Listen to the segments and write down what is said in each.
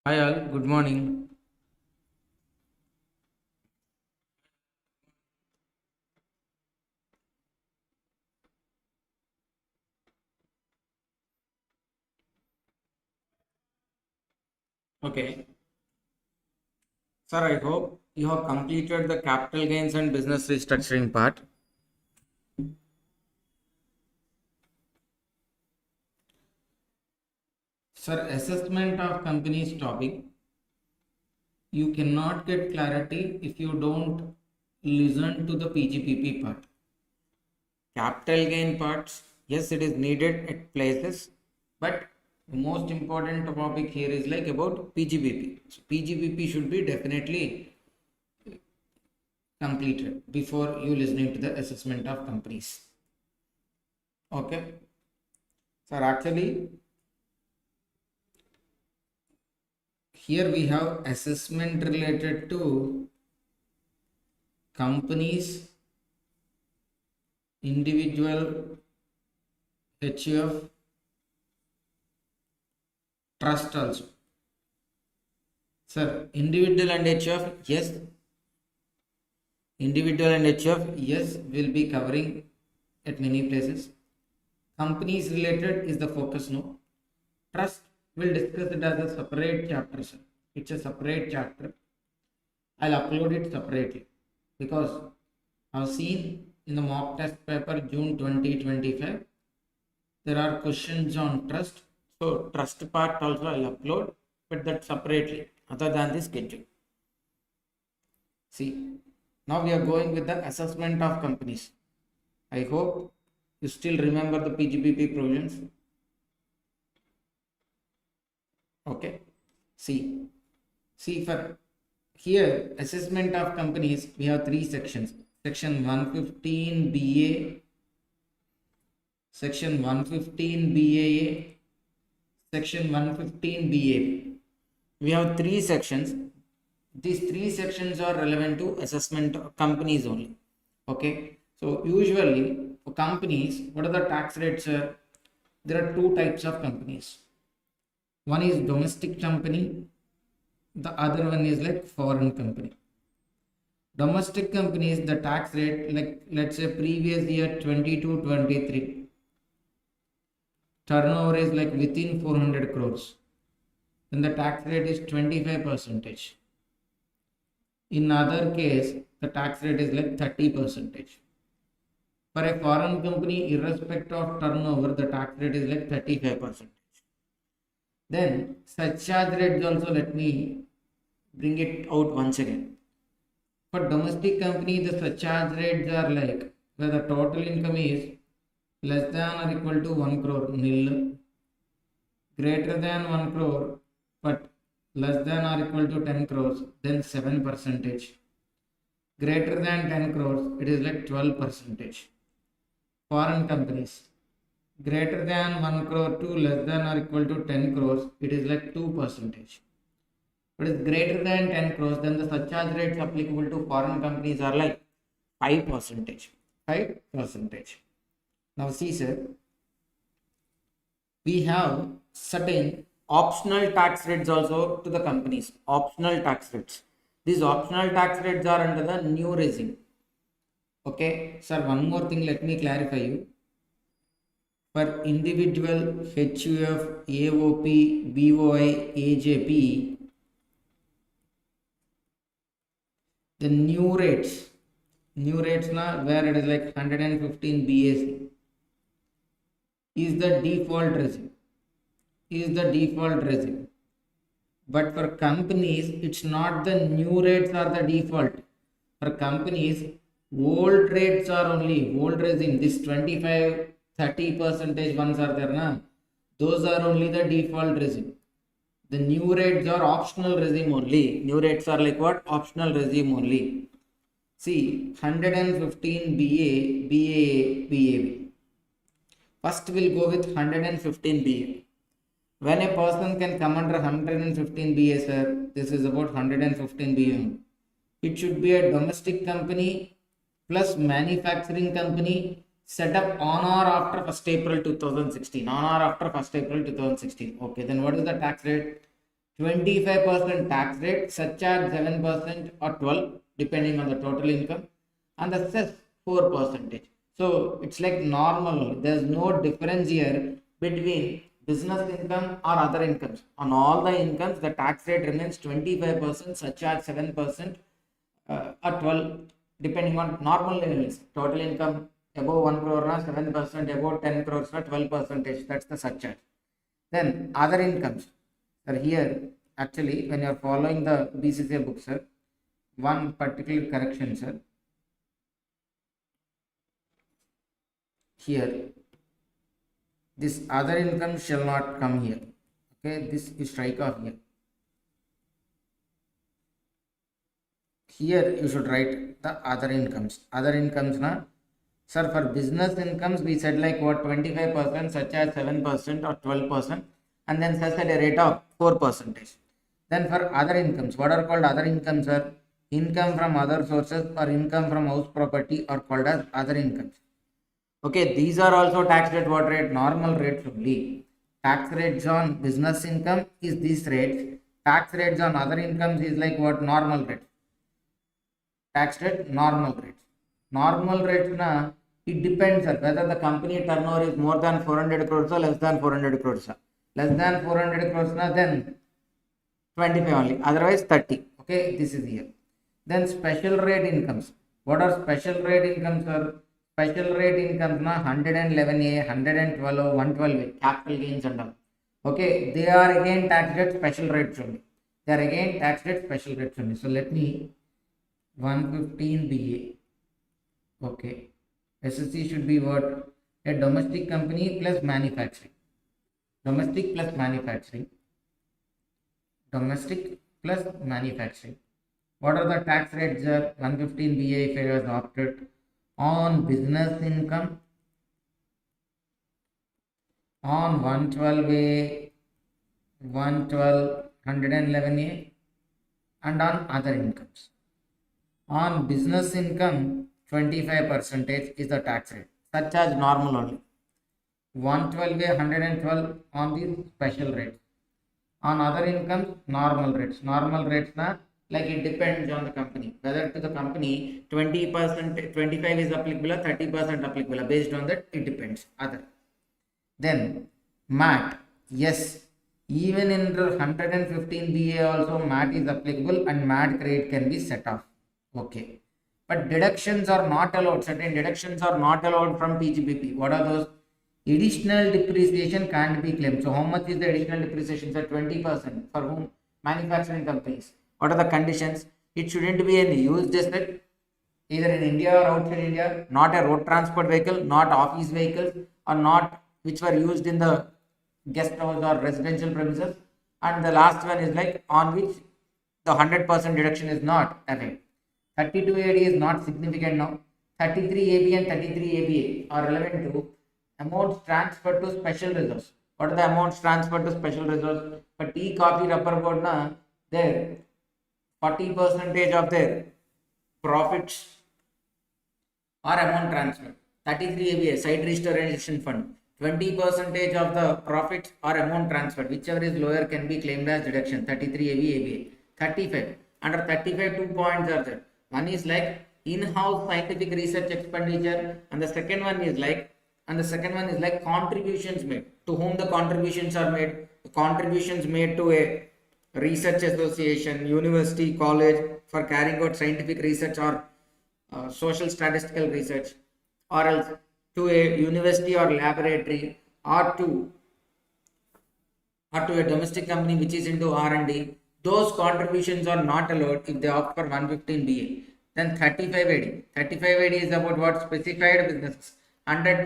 Hi all, good morning. Okay, sir, I hope you have completed the capital gains and business restructuring part. Sir, assessment of company's topic, you cannot get clarity if you don't listen to the PGPP part. Capital gain parts, yes, it is needed at places, but the most important topic here is like about PGPP. So PGPP should be definitely completed before you listening to the assessment of companies. Okay, sir, actually here we have assessment related to companies, individual, HUF, trust also. Sir, individual and HUF, yes. Individual and HUF, yes, will be covering at many places. Companies related is the focus, no. Trust will discuss it as a separate chapter, sir. It's a separate chapter. I'll upload it separately because I've seen in the mock test paper June 2025 there are questions on trust. So trust part also I'll upload, but that separately other than the schedule. See, now we are going with the assessment of companies. I hope you still remember the PGBP provisions. Okay. See for here assessment of companies we have three sections. Section 115 BA, Section 115 BAA, Section 115 BA. We have three sections. These three sections are relevant to assessment of companies only. Okay. So usually for companies, what are the tax rates? There are two types of companies. One is domestic company. The other one is like foreign company. Domestic companies, the tax rate, like let's say previous year 22-23. Turnover is like within 400 crores, then the tax rate is 25%. In other case, the tax rate is like 30%. For a foreign company, irrespective of turnover, the tax rate is like 35%. Then surcharge rates also, let me bring it out once again. For domestic company, the surcharge rates are like where the total income is less than or equal to 1 crore nil, greater than 1 crore but less than or equal to 10 crores, then 7%. Greater than 10 crores, it is like 12%. Foreign companies, greater than 1 crore to less than or equal to 10 crores, it is like 2%. But it's greater than 10 crores, then the surcharge rates applicable to foreign companies are like 5%. 5%. Now see, sir, we have certain optional tax rates also to the companies. Optional tax rates. These optional tax rates are under the new regime. Okay, sir, one more thing, let me clarify you. For individual HUF, AOP, BOI, AJP, the new rates now where it is like 115 BAC is the default regime. But for companies, it's not the new rates are the default. For companies, old rates are only old regime. This 25-30% ones are there now. Those are only the default regime. The new rates are optional regime only. New rates are like what? Optional regime only. See, 115 BA, BAA, BAB. First we'll go with 115 BA. When a person can come under 115 BA, sir, this is about 115 BA. It should be a domestic company plus manufacturing company set up on or after 1st April 2016. On or after 1st April 2016. Okay, then what is the tax rate? 25% tax rate, surcharge 7% or 12 depending on the total income, and the cess 4%. So it's like normal. There's no difference here between business income or other incomes. On all the incomes, the tax rate remains 25%, surcharge 7%, or 12 depending on normal levels. Total income above 1 crore na 7%, above 10 crores na 12%. That's the surcharge. Then other incomes. Sir, here actually when you are following the BCCA book, sir, one particular correction, sir. Here, this other income shall not come here. Okay, this is strike off here. Here you should write the other incomes. Other incomes na. Sir, for business incomes we said like what 25%, such as 7% or 12%, and then such at a rate of 4%. Then for other incomes, what are called other incomes are income from other sources or income from house property are called as other incomes. Okay, these are also taxed at what rate? Normal rates only. Tax rates on business income is these rates. Tax rates on other incomes is like what? Normal rates. Tax rate, normal rates. Normal rates na, it depends on whether the company turnover is more than 400 crores or less than 400 crores. Less than 400 crores na, then 25 only. Otherwise 30. Okay, this is here. Then special rate incomes. What are special rate incomes, sir? Special rate incomes na 111A, 112, 112A, capital gains and all. Okay, they are again taxed at special rates only. They are again taxed at special rates only. So let me 115BA. Okay, SSC should be what? A domestic company plus manufacturing. Domestic plus manufacturing. Domestic plus manufacturing. What are the tax rates there? 115BA if I was opted on business income, on 112A, 112, 111A, and on other incomes. On business income, 25% is the tax rate, such as normal only. 112A, 112 on the special rates. On other incomes, normal rates. Normal rates na, like it depends on the company. Whether to the company 20%, 25 is applicable or 30% applicable. Based on that, it depends. Other. Then MAT. Yes. Even in the 115BA also MAT is applicable and MAT credit can be set off. Okay. But deductions are not allowed. Certain deductions are not allowed from PGBP. What are those? Additional depreciation can't be claimed. So how much is the additional depreciation? So 20% for whom? Manufacturing companies. What are the conditions? It shouldn't be an used asset either in India or outside India, not a road transport vehicle, not office vehicles, or not which were used in the guest house or residential premises. And the last one is like on which the 100% deduction is not available. 32 AD is not significant now. 33 AB and 33 ABA are relevant to amounts transferred to special reserves. What are the amounts transferred to special reserves? For tea, coffee, rubber board, na, there 40% of their profits are amount transferred. 33 ABA, site restoration fund. 20% of the profits are amount transferred. Whichever is lower can be claimed as deduction. 33 ABA. 35. Under 35, 2 points are there. One is like in-house scientific research expenditure, and the second one is like contributions made. To whom the contributions are made? The contributions made to a research association, university, college for carrying out scientific research or social statistical research, or else to a university or laboratory, or to a domestic company which is into R&D. Those contributions are not allowed if they opt for 115BA. Then 35 AD. 35 AD is about what? Specified businesses. 100%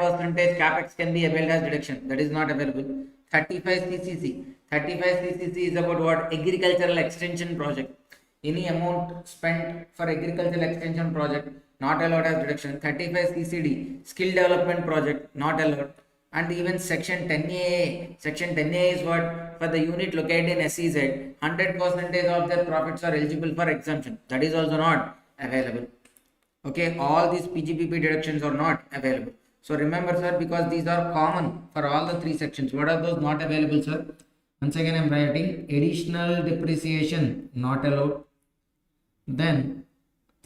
capex can be availed as deduction. That is not available. 35 CCC. 35 CCC is about what? Agricultural extension project. Any amount spent for agricultural extension project not allowed as deduction. 35 CCD. Skill development project not allowed. And even section 10A. Section 10A is what? For the unit located in SEZ, 100% of their profits are eligible for exemption. That is also not available. Okay, all these PGBP deductions are not available. So remember, sir, because these are common for all the three sections. What are those not available, sir? Once again I am writing additional depreciation not allowed. Then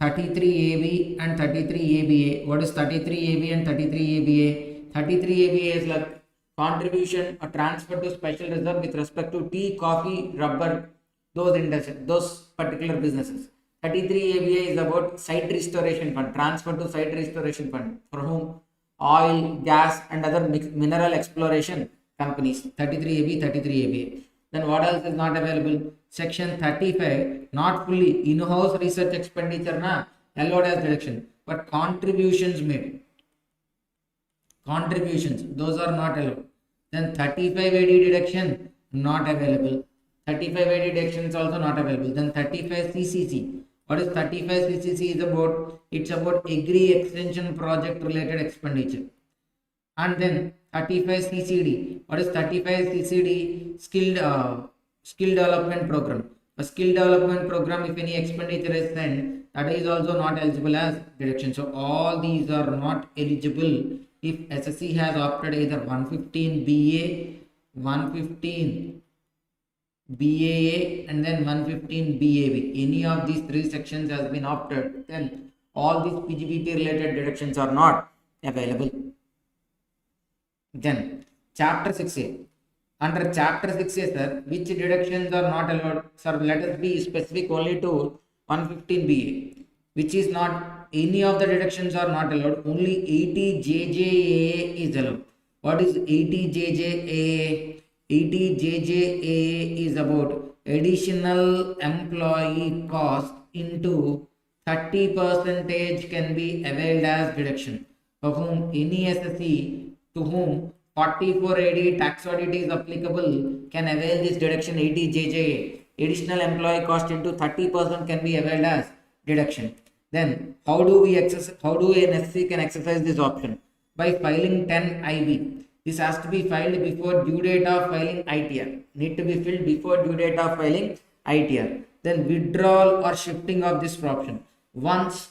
33AB and 33ABA. What is 33AB and 33ABA? 33ABA is like contribution or transfer to special reserve with respect to tea, coffee, rubber, those industries, those particular businesses. 33ABA is about site restoration fund, transfer to site restoration fund for whom? Oil, gas and other mineral exploration companies. 33AB, 33ABA. Then what else is not available? Section 35, not fully in-house research expenditure na allowed as deduction, but contributions made. Contributions, those are not allowed. Then 35AD deduction, not available. 35AD deduction is also not available. Then 35CCC. What is 35CCC is about? It's about agri extension project related expenditure. And then 35CCD. What is 35CCD? Skill development program. A skill development program, if any expenditure is sent, that is also not eligible as deduction. So all these are not eligible if SSC has opted either 115 BA, 115 BAA and then 115 BAB. Any of these three sections has been opted, then all these PGBP related deductions are not available. Then chapter 6A. Under chapter 6A, sir, which deductions are not allowed? Sir, let us be specific only to 115 BA, which is not, any of the deductions are not allowed. Only 80 JJAA is allowed. What is 80 JJAA? 80 JJAA is about additional employee cost into 30% can be availed as deduction. For whom any SSC to whom 44AD tax audit is applicable can avail this deduction 80 JJA. Additional employee cost into 30% can be availed as deduction. Then how do an SSC can exercise this option? By filing 10 IB. This has to be filed before due date of filing ITR. Need to be filled before due date of filing ITR. Then withdrawal or shifting of this option. Once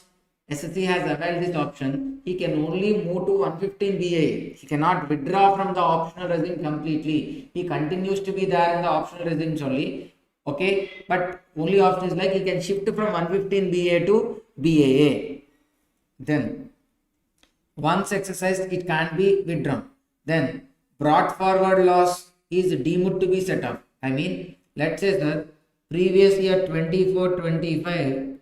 SSC has availed this option, he can only move to 115 BA. He cannot withdraw from the optional regime completely. He continues to be there in the optional regimes only. Okay, but only option is like he can shift from 115 BA to BAA. Then once exercised, it can't be withdrawn. Then brought forward loss is deemed to be set off. I mean, let's say sir, previous year 24-25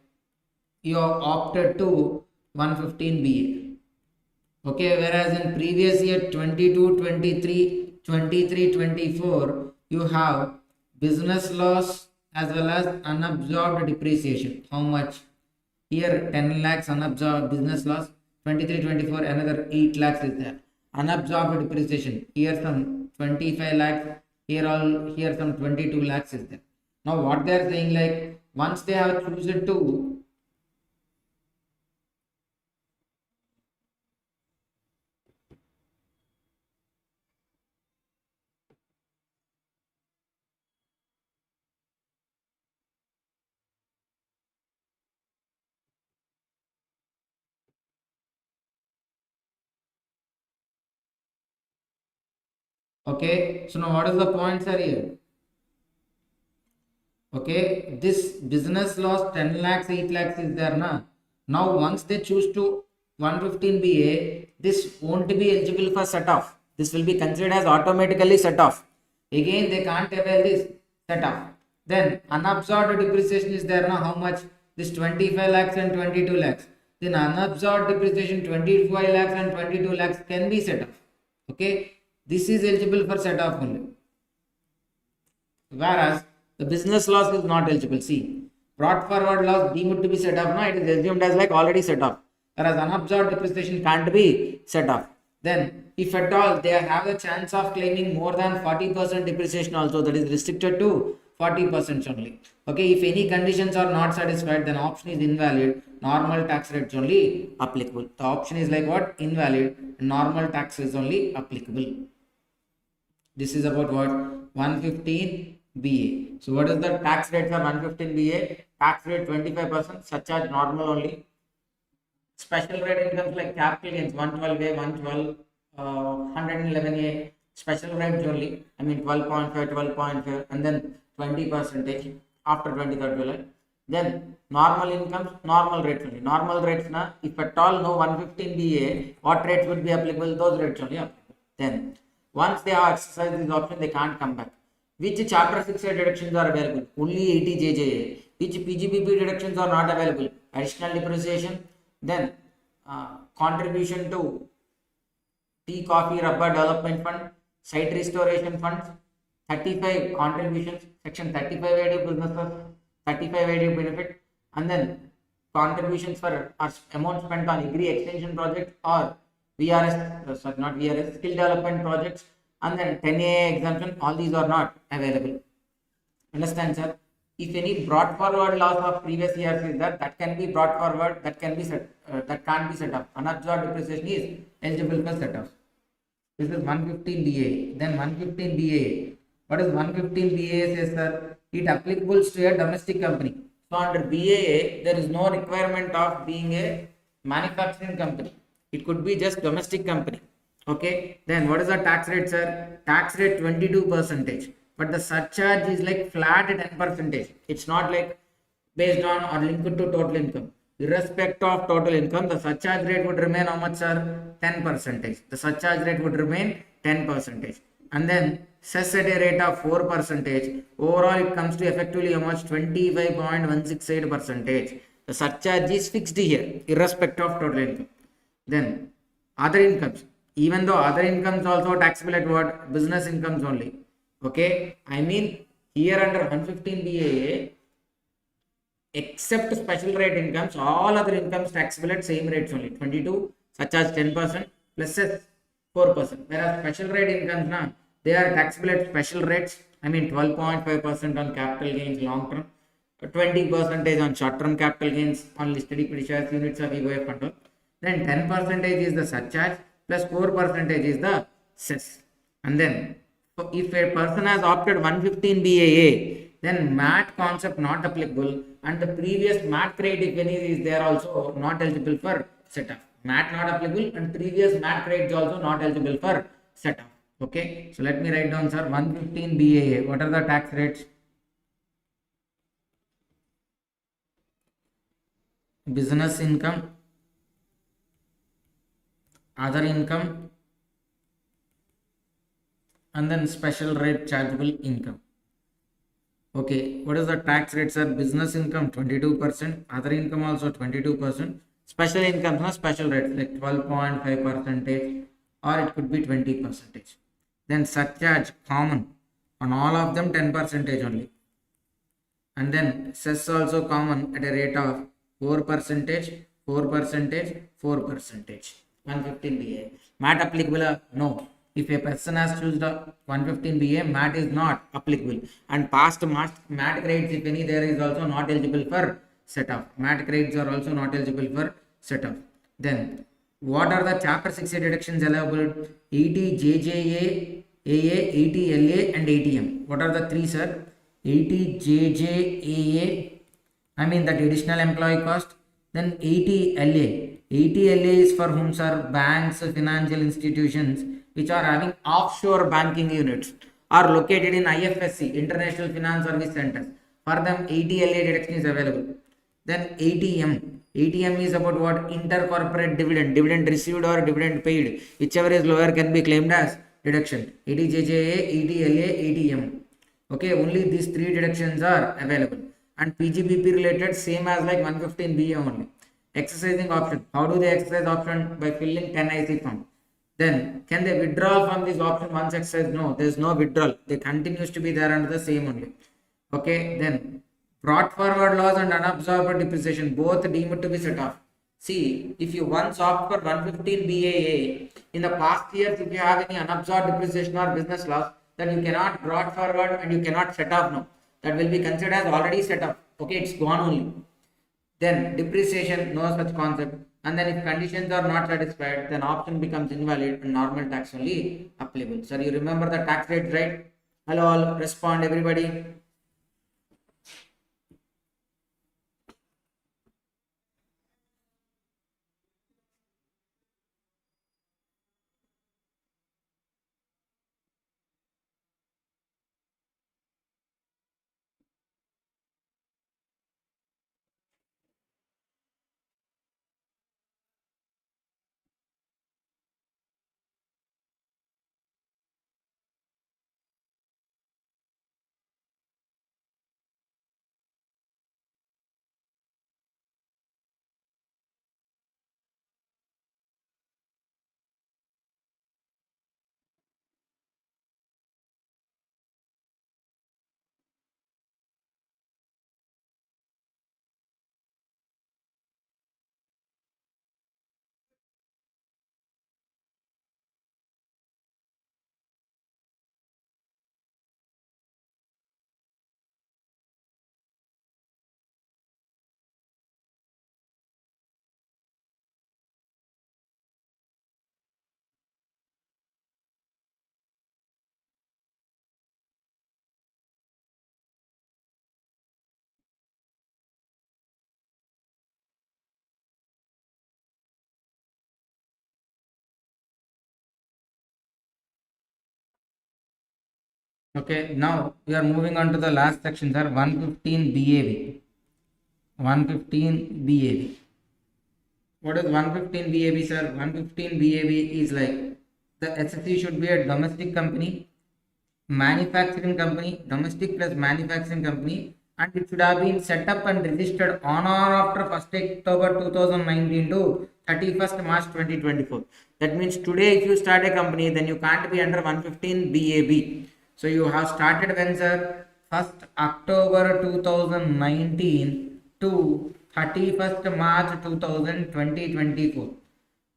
you have opted to 115 BA. Okay, whereas in previous year 22-23, 23-24 you have business loss as well as unabsorbed depreciation. How much? Here 10 lakhs unabsorbed business loss, 23-24 another 8 lakhs is there. Unabsorbed depreciation, here some 25 lakhs, here some 22 lakhs is there. Now what they are saying, like once they have chosen to okay, so now what is the points are here? Okay, this business loss 10 lakhs, 8 lakhs is there na. Now once they choose to 115 BA, this won't be eligible for set off. This will be considered as automatically set off. Again, they can't avail this set off. Then unabsorbed depreciation is there na. How much? This 25 lakhs and 22 lakhs. Then unabsorbed depreciation 25 lakhs and 22 lakhs can be set off. Okay, this is eligible for set off only. Whereas the business loss is not eligible. See, brought forward loss deemed to be set off. No, it is assumed as like already set off. Whereas unabsorbed depreciation can't be set off. Then, if at all they have a chance of claiming more than 40% depreciation also, that is restricted to 40% only. Okay, if any conditions are not satisfied, then option is invalid. Normal tax rates only applicable. The option is like what? Invalid. Normal tax is only applicable. This is about what? 115 BA. So what is the tax rate for 115 BA? Tax rate 25%, surcharge normal only. Special rate incomes like capital gains 112A, 112, 111A, special rates only, I mean 12.5, 12.5, and then 20% after 23rd July. Then normal incomes, normal rates only. Normal rates na, if at all no 115 BA, what rates would be applicable? Those rates only applicable. Then once they have exercised this option, they can't come back. Which chapter 6 deductions are available? Only 80 JJA. Which PGBP deductions are not available? Additional depreciation, then contribution to tea, coffee, rubber development fund, site restoration funds, 35 contributions, section 35 AD businesses, 35 AD benefit, and then contributions for amount spent on agri extension project or VRS, sorry, not VRS, skill development projects, and then 10A exemption, all these are not available. Understand, sir? If any brought forward loss of previous years is there, that can be brought forward, that can be set, that can't be set up. Unabsorbed depreciation is eligible for set off. This is 115 BA. Then 115 BA. What is 115 BA says, sir? It applicable to a domestic company. So under BAA, there is no requirement of being a manufacturing company. It could be just domestic company. Okay. Then what is the tax rate, sir? Tax rate 22%. But the surcharge is like flat at 10%. It's not like based on or linked to total income. Irrespective of total income, the surcharge rate would remain how much, sir? 10%. The surcharge rate would remain 10%. And then cess at a rate of 4%. Overall, it comes to effectively how much? 25.168%. The surcharge is fixed here, irrespective of total income. Then other incomes. Even though other incomes also taxable at what? Business incomes only. Okay, I mean here under 115 BAA, except special rate incomes, all other incomes taxable at same rates only. 22 such as 10% plus 4%. Whereas special rate incomes now, they are taxable at special rates. I mean 12.5% on capital gains long term, 20% on short term capital gains on listed equity shares, units of EOF and all. Then 10% is the surcharge plus 4% is the cess. And then if a person has opted 115 BAA, then MAT concept not applicable, and the previous MAT credit, if any, is there also not eligible for set off. MAT not applicable and previous MAT credit is also not eligible for set off. Okay, so let me write down, sir. 115 BAA. What are the tax rates? Business income, other income, and then special rate chargeable income. Okay, what is the tax rate, sir? Business income 22%, other income also 22%, special income, no special rates like 12.5%, or it could be 20%. Then surcharge common on all of them 10% only, and then cess also common at a rate of 4%, 4%, 4%. 115 BA. MAT applicable? No. If a person has chosen the 115 BA, MAT is not applicable. And past MAT grades, if any, there is also not eligible for set off. MAT grades are also not eligible for set off. Then, what are the chapter 6 deductions allowable? 80 JJA, AA, 80 LA, and ATM. What are the three, sir? 80 JJAA, I mean that additional employee cost. Then 80 LA. 80 LA is for whom, sir? Banks, financial institutions which are having offshore banking units are located in IFSC, International Finance Service Centers. For them, 80 LA deduction is available. Then ATM. ATM is about what? Intercorporate dividend. Dividend received or dividend paid. Whichever is lower can be claimed as deduction. 80 JJA, 80 LA, ATM. Okay, only these three deductions are available. And PGBP related, same as like 115 BA only. Exercising option. How do they exercise option? By filling 10 IC form. Then can they withdraw from this option once exercised? No, there is no withdrawal. They continues to be there under the same only. Okay, then brought forward loss and unabsorbed depreciation both deemed to be set off. See, if you once opt for 115 BAA, in the past years, if you have any unabsorbed depreciation or business loss, then you cannot brought forward and you cannot set off now. That will be considered as already set off. Okay, it's gone only. Then depreciation, no such concept. And then if conditions are not satisfied, then option becomes invalid and normal tax only applicable. Sir, you remember the tax rates, right? Hello, all, respond everybody. Okay, now we are moving on to the last section, sir. 115 BAB. 115 BAB. What is 115 BAB, sir? 115 BAB is like the SSC should be a domestic company, manufacturing company, domestic plus manufacturing company, and it should have been set up and registered on or after 1st October 2019 to 31st March 2024. That means today if you start a company, then you can't be under 115 BAB. So you have started when, sir? 1st October 2019 to 31st March 2024.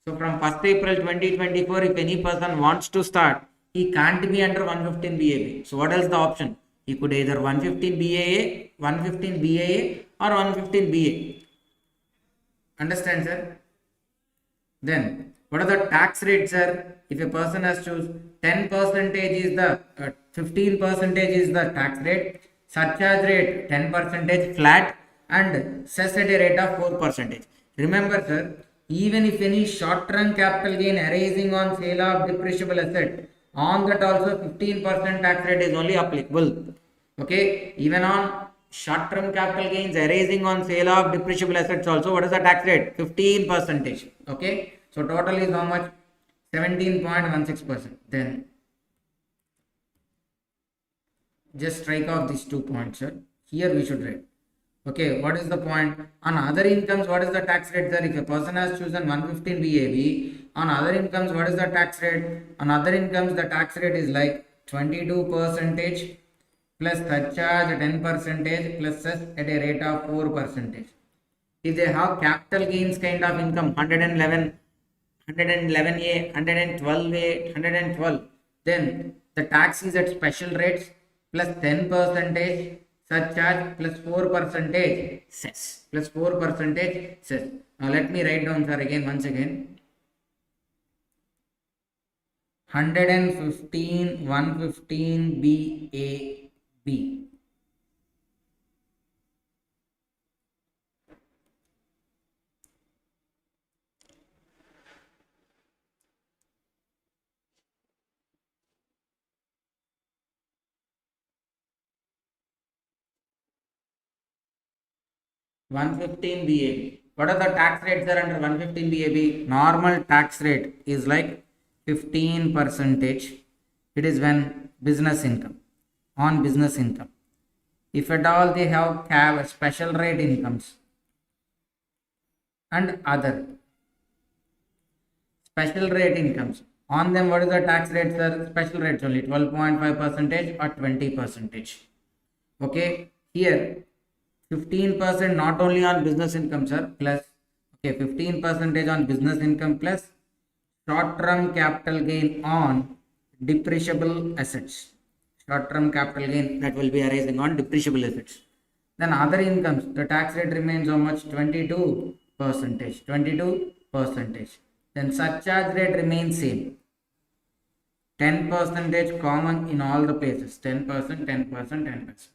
So from 1st April 2024, if any person wants to start, he can't be under 115 BAB. So what else the option? He could either 115 BAA, 115 BAA or 115 BA. Understand, sir? Then what are the tax rates, sir? If a person has choose 10 percentage is the 15 percentage is the tax rate, surcharge rate 10 percentage flat, and cess at a rate of 4 percentage. Remember, sir, even if any short-term capital gain arising on sale of depreciable asset, on that also 15% tax rate is only applicable. Okay, even on short-term capital gains arising on sale of depreciable assets also, what is the tax rate? 15 percentage. Okay, so total is how much? 17.16%. Then just strike off these 2 points, sir. Here we should write. Okay, what is the point? On other incomes, what is the tax rate there? If a person has chosen 115 BAB, on other incomes, what is the tax rate? On other incomes, the tax rate is like 22 percentage plus surcharge 10 percentage plus cess at a rate of 4 percentage. If they have capital gains kind of income 111, 111A, 112A, 112, then the tax is at special rates plus 10 percentage surcharge plus 4 percentage cess. Plus 4 percentage cess. Now let me write down, sir, again once again. 115 BAB. $115 BAB. What are the tax rates there under 115 BAB? Normal tax rate is like 15 percentage. It is when business income, on business income. If at all they have special rate incomes and other special rate incomes, on them what is the tax rate, sir? Special rates only 12.5 percentage or 20 percentage. Okay, here 15% not only on business income, sir, plus, okay, 15 percentage on business income plus short-term capital gain on depreciable assets. Short-term capital gain that will be arising on depreciable assets. Then other incomes, the tax rate remains how much? 22 percentage. 22 percentage. Then surcharge rate remains same. 10 percentage common in all the places. 10%, 10%, 10%.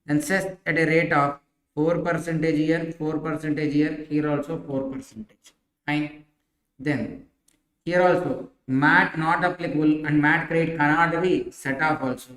Then cess at a rate of 4 percentage here, 4 percentage here also 4 percentage. Fine. Then here also MAT not applicable and MAT credit cannot be set off also.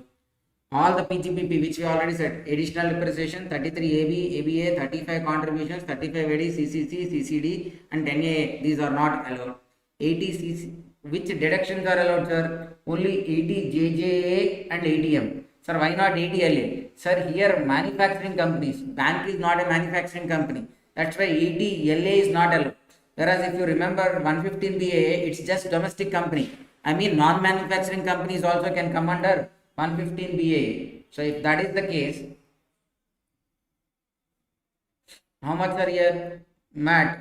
All the PGPP which we already said, additional depreciation 33 AB, ABA, 35 contributions, 35 AD, CCC, CCD and 10 AA, these are not allowed. 80 CC, which deductions are allowed, sir? Only 80 JJA and ATM. Sir, why not 80 LA? Sir, here manufacturing companies, bank is not a manufacturing company. That's why 80 LA is not allowed. Whereas if you remember 115 BAA, it's just domestic company. I mean non-manufacturing companies also can come under 115 BAA. So if that is the case, how much are here? MAT.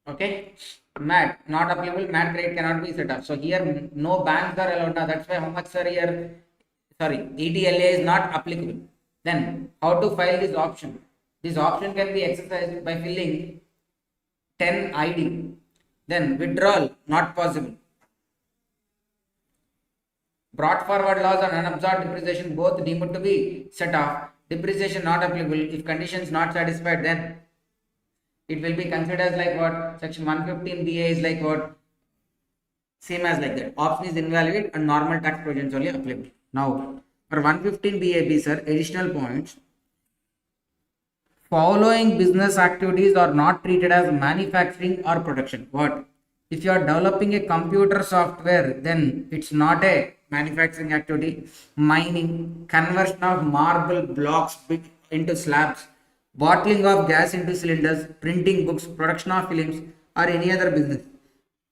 Okay, MAT not applicable, MAT rate cannot be set up. So here no banks are allowed now. That's why how much, sir, here? Sorry, ETLA is not applicable. Then how to file this option? This option can be exercised by filling 10 ID. Then withdrawal not possible. Brought forward loss on unabsorbed depreciation both deemed to be set off. Depreciation not applicable. If conditions not satisfied, then it will be considered as like what? Section 115 BA is like what? Same as like that. Option is invalid and normal tax provisions only applicable. Now, for 115 BAB, sir, additional points. Following business activities are not treated as manufacturing or production. What? If you are developing a computer software, then it's not a manufacturing activity. Mining, conversion of marble blocks into slabs, bottling of gas into cylinders, printing books, production of films, or any other business.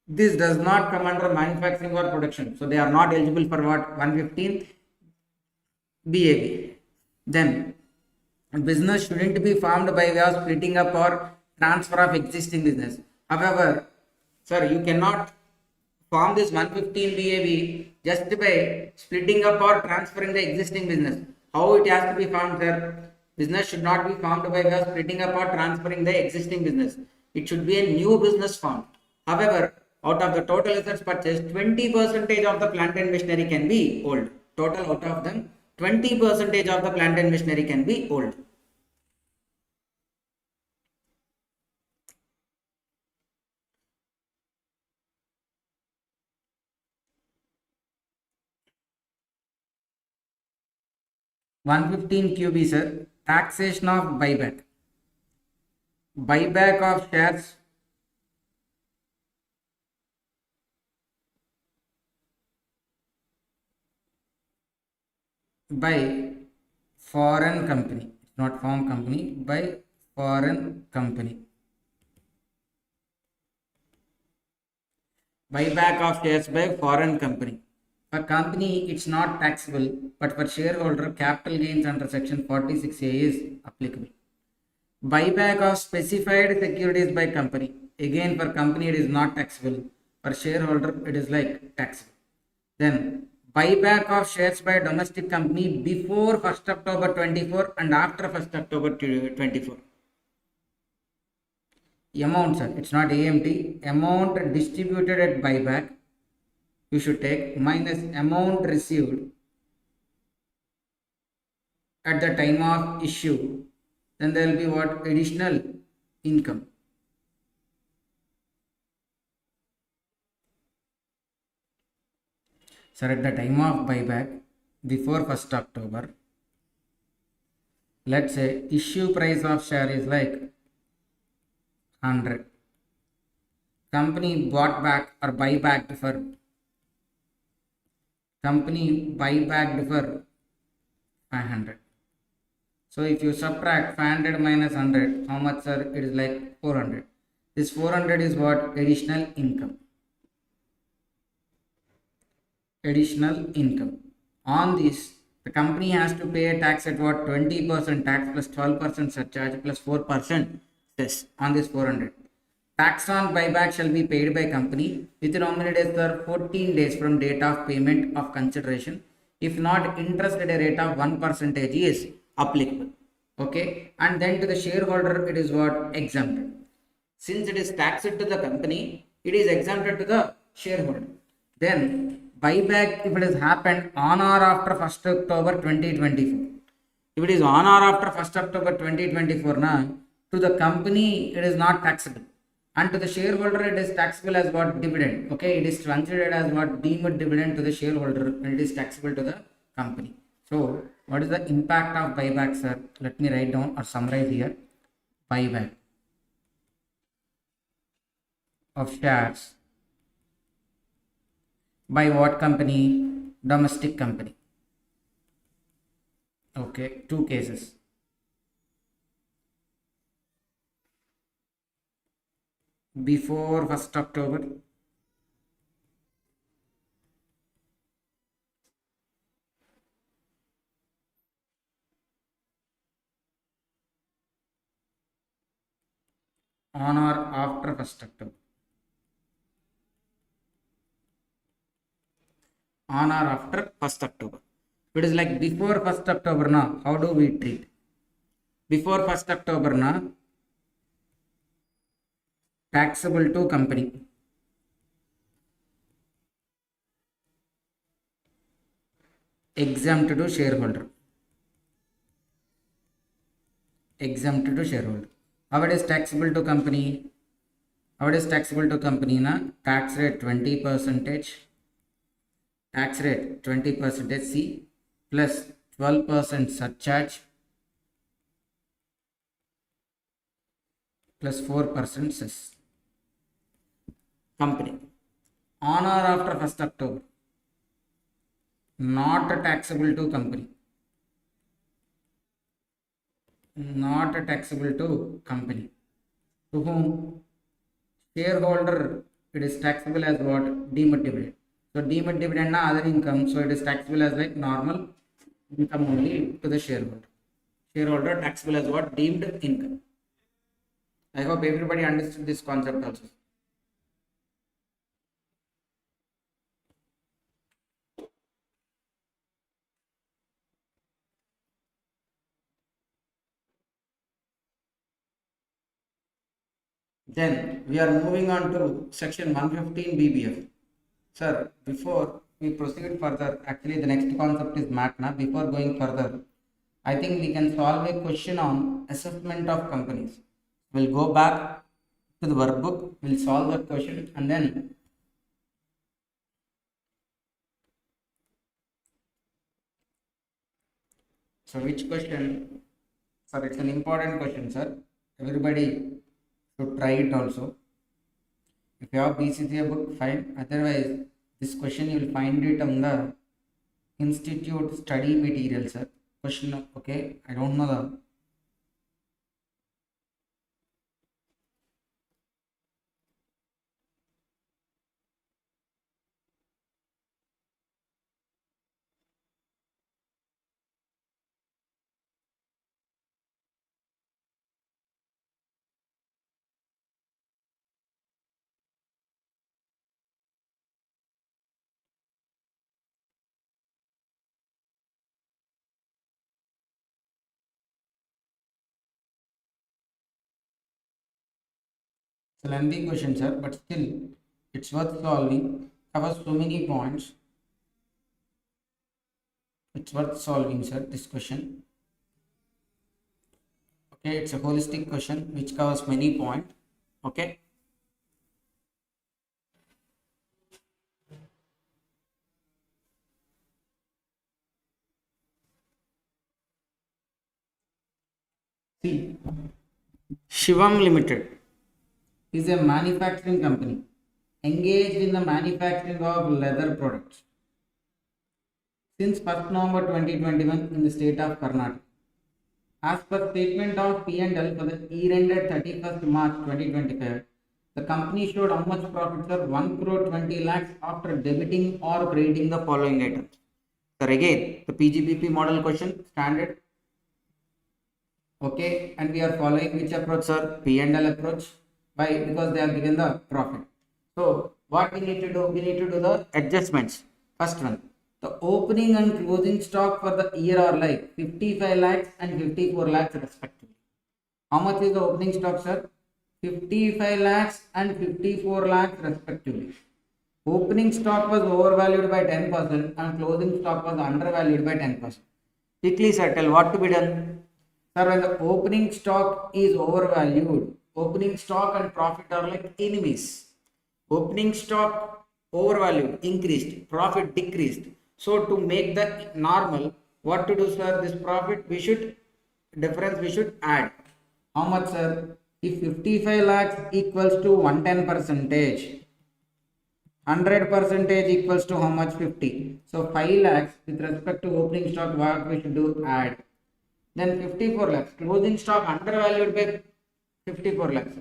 This does not come under manufacturing or production. So they are not eligible for what? 115 BAB. Then business shouldn't be formed by way of splitting up or transfer of existing business. However, sir, you cannot form this 115 BAB just by splitting up or transferring the existing business. How it has to be formed, sir? Business should not be formed by way of splitting up or transferring the existing business. It should be a new business formed. However, out of the total assets purchased, 20% of the plant and machinery can be old. Total out of them, 20% of the plant and machinery can be old. One 15 QB, sir. Taxation of buyback. Buyback of shares by foreign company. It's not foreign company, by foreign company. Buyback of shares by foreign company. For company, it's not taxable, but for shareholder, capital gains under section 46A is applicable. Buyback of specified securities by company. Again, for company, it is not taxable. For shareholder, it is like taxable. Then, buyback of shares by domestic company before 1st October 24 and after 1st October 24. Amount, sir, it's not AMT. Amount distributed at buyback, you should take minus amount received at the time of issue. Then there will be what? Additional income. Sir, at the time of buyback, before 1st October, let's say issue price of share is like 100. Company bought back or buyback for company buyback for 500. So if you subtract 500 minus 100, how much, sir? It is like 400. This 400 is what? Additional income. Additional income. On this, the company has to pay a tax at what? 20% tax plus 12% surcharge plus 4% cess on this 400. Tax on buyback shall be paid by company within how many days, sir? 14 days from date of payment of consideration. If not, interest at a rate of 1% is applicable. Okay, and then to the shareholder, it is what? Exempted. Since it is taxed to the company, it is exempted to the shareholder. Then buyback, if it has happened on or after 1st October 2024. If it is on or after 1st October 2024, to the company it is not taxable. And to the shareholder, it is taxable as what? Dividend. Okay, it is considered as what? Deemed dividend to the shareholder, and it is taxable to the company. So, what is the impact of buyback, sir? Let me write down or summarize here. Buyback of shares by what company? Domestic company. Okay, two cases. Before 1st October on or after 1st October. On or after 1st October. It is like before 1st October now. How do we treat? Before 1st October now, taxable to company. Exempt to shareholder. Exempt to shareholder. How it is taxable to company? What is taxable to company na? Tax rate 20 percentage. Tax rate 20 percentage C plus 12% surcharge plus 4% cess. Company on or after 1st October, not taxable to company. Not taxable to company. To whom? Shareholder, it is taxable as what? Deemed dividend. So deemed dividend na other income, so it is taxable as like normal income only to the shareholder. Shareholder taxable as what? Deemed income. I hope everybody understood this concept also. Then we are moving on to section 115 BBF. Sir, before we proceed further, actually the next concept is MAT na. Before going further, I think we can solve a question on assessment of companies. We'll go back to the workbook, we'll solve that question and then so which question? Sir, it's an important question, sir. Everybody should try it also. If you have BCCA book, fine. Otherwise, this question you will find it on the institute study material, sir. Question, okay? I don't know the. It's a lengthy question, sir, but still it's worth solving. Covers so many points. It's worth solving, sir. This question. Okay, it's a holistic question which covers many points. Okay. See, Shivam Limited is a manufacturing company engaged in the manufacturing of leather products since 1st November 2021 in the state of Karnataka. As per statement of P&L for the year ended 31st March 2025, the company showed how much profits are 1 crore 20 lakhs after debiting or crediting the following items. So again, the PGBP model question standard. Okay, and we are following which approach, sir? P&L approach. Why? Because they are given the profit. So what we need to do? We need to do the adjustments. First one, the opening and closing stock for the year are like 55 lakhs and 54 lakhs respectively. How much is the opening stock, sir? 55 lakhs and 54 lakhs respectively. Opening stock was overvalued by 10% and closing stock was undervalued by 10%. Quickly, sir, tell what to be done. Sir, when the opening stock is overvalued, opening stock and profit are like enemies. Opening stock overvalued, increased, profit decreased. So to make that normal, what to do, sir? This profit we should add. How much, sir? If 55 lakhs equals to 110 percentage, 100 percentage equals to how much? 50. So 5 lakhs with respect to opening stock, what we should do? Add. Then 54 lakhs. Closing stock undervalued by 54 lakhs.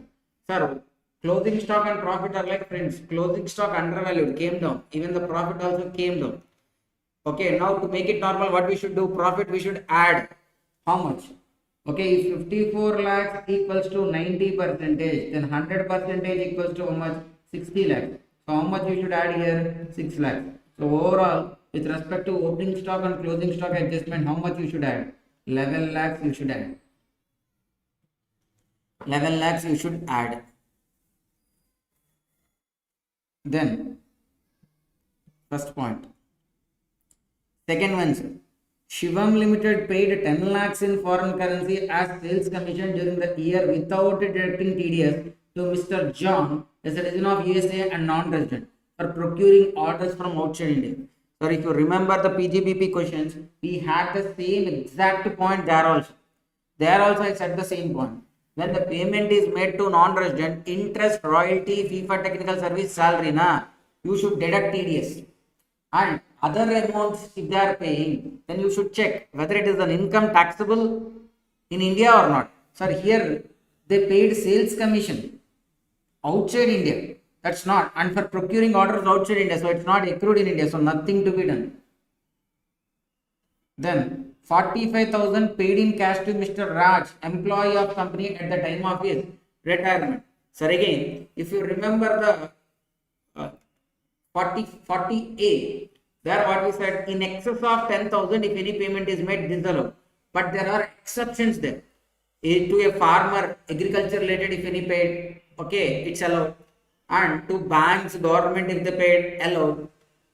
Sir, closing stock and profit are like friends. Closing stock undervalued came down. Even the profit also came down. Okay, now to make it normal, what we should do? Profit we should add. How much? Okay, if 54 lakhs equals to 90 percentage, then 100 percentage equals to how much? 60 lakhs. So how much we should add here? 6 lakhs. So overall, with respect to opening stock and closing stock adjustment, how much you should add? 11 lakhs you should add. 11 lakhs you should add. Then, first point. Second one, sir. Shivam Limited paid 10 lakhs in foreign currency as sales commission during the year without deducting TDS to Mr. John, a citizen of USA and non-resident, for procuring orders from outside India. So if you remember the PGBP questions, we had the same exact point there also. There also I said the same point. When the payment is made to non-resident, interest, royalty, fee for technical service, salary, you should deduct TDS. And other amounts, if they are paying, then you should check whether it is an income taxable in India or not. Sir, here they paid sales commission outside India. That's not. And for procuring orders outside India, so it's not accrued in India, so nothing to be done. Then 45,000 paid in cash to Mr. Raj, employee of company at the time of his retirement. Sir, again, if you remember the 40A, there what we said, in excess of 10,000, if any payment is made, this is allowed. But there are exceptions there. To a farmer, agriculture related, if any paid, okay, it's allowed. And to banks, government, if they paid, allowed.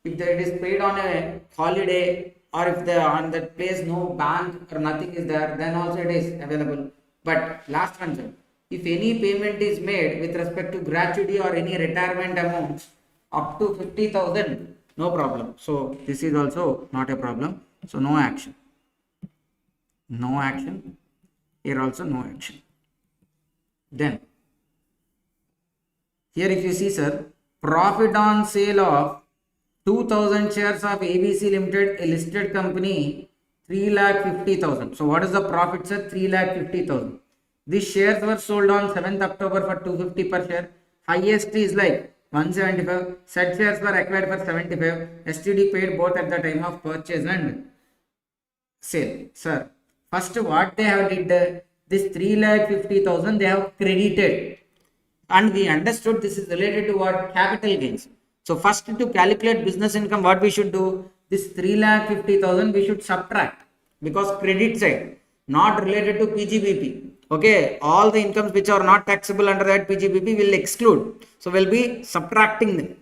If it is paid on a holiday, or if the on that place no bank or nothing is there, then also it is available. But last one, sir, if any payment is made with respect to gratuity or any retirement amounts up to 50,000, no problem. So this is also not a problem. So no action. No action. Here also no action. Then here if you see, sir, profit on sale of 2,000 shares of ABC Limited, a listed company, 3,50,000. So what is the profit, sir? 3,50,000. These shares were sold on 7th October for 250 per share. Highest is like 175. Said shares were acquired for 75. STD paid both at the time of purchase and sale. Sir, first what they have did, this 3,50,000 they have credited. And we understood this is related to what? Capital gains. So first to calculate business income, what we should do? This 3,50,000 we should subtract, because credit side, not related to PGBP. Okay, all the incomes which are not taxable under that PGBP will exclude. So we'll be subtracting them.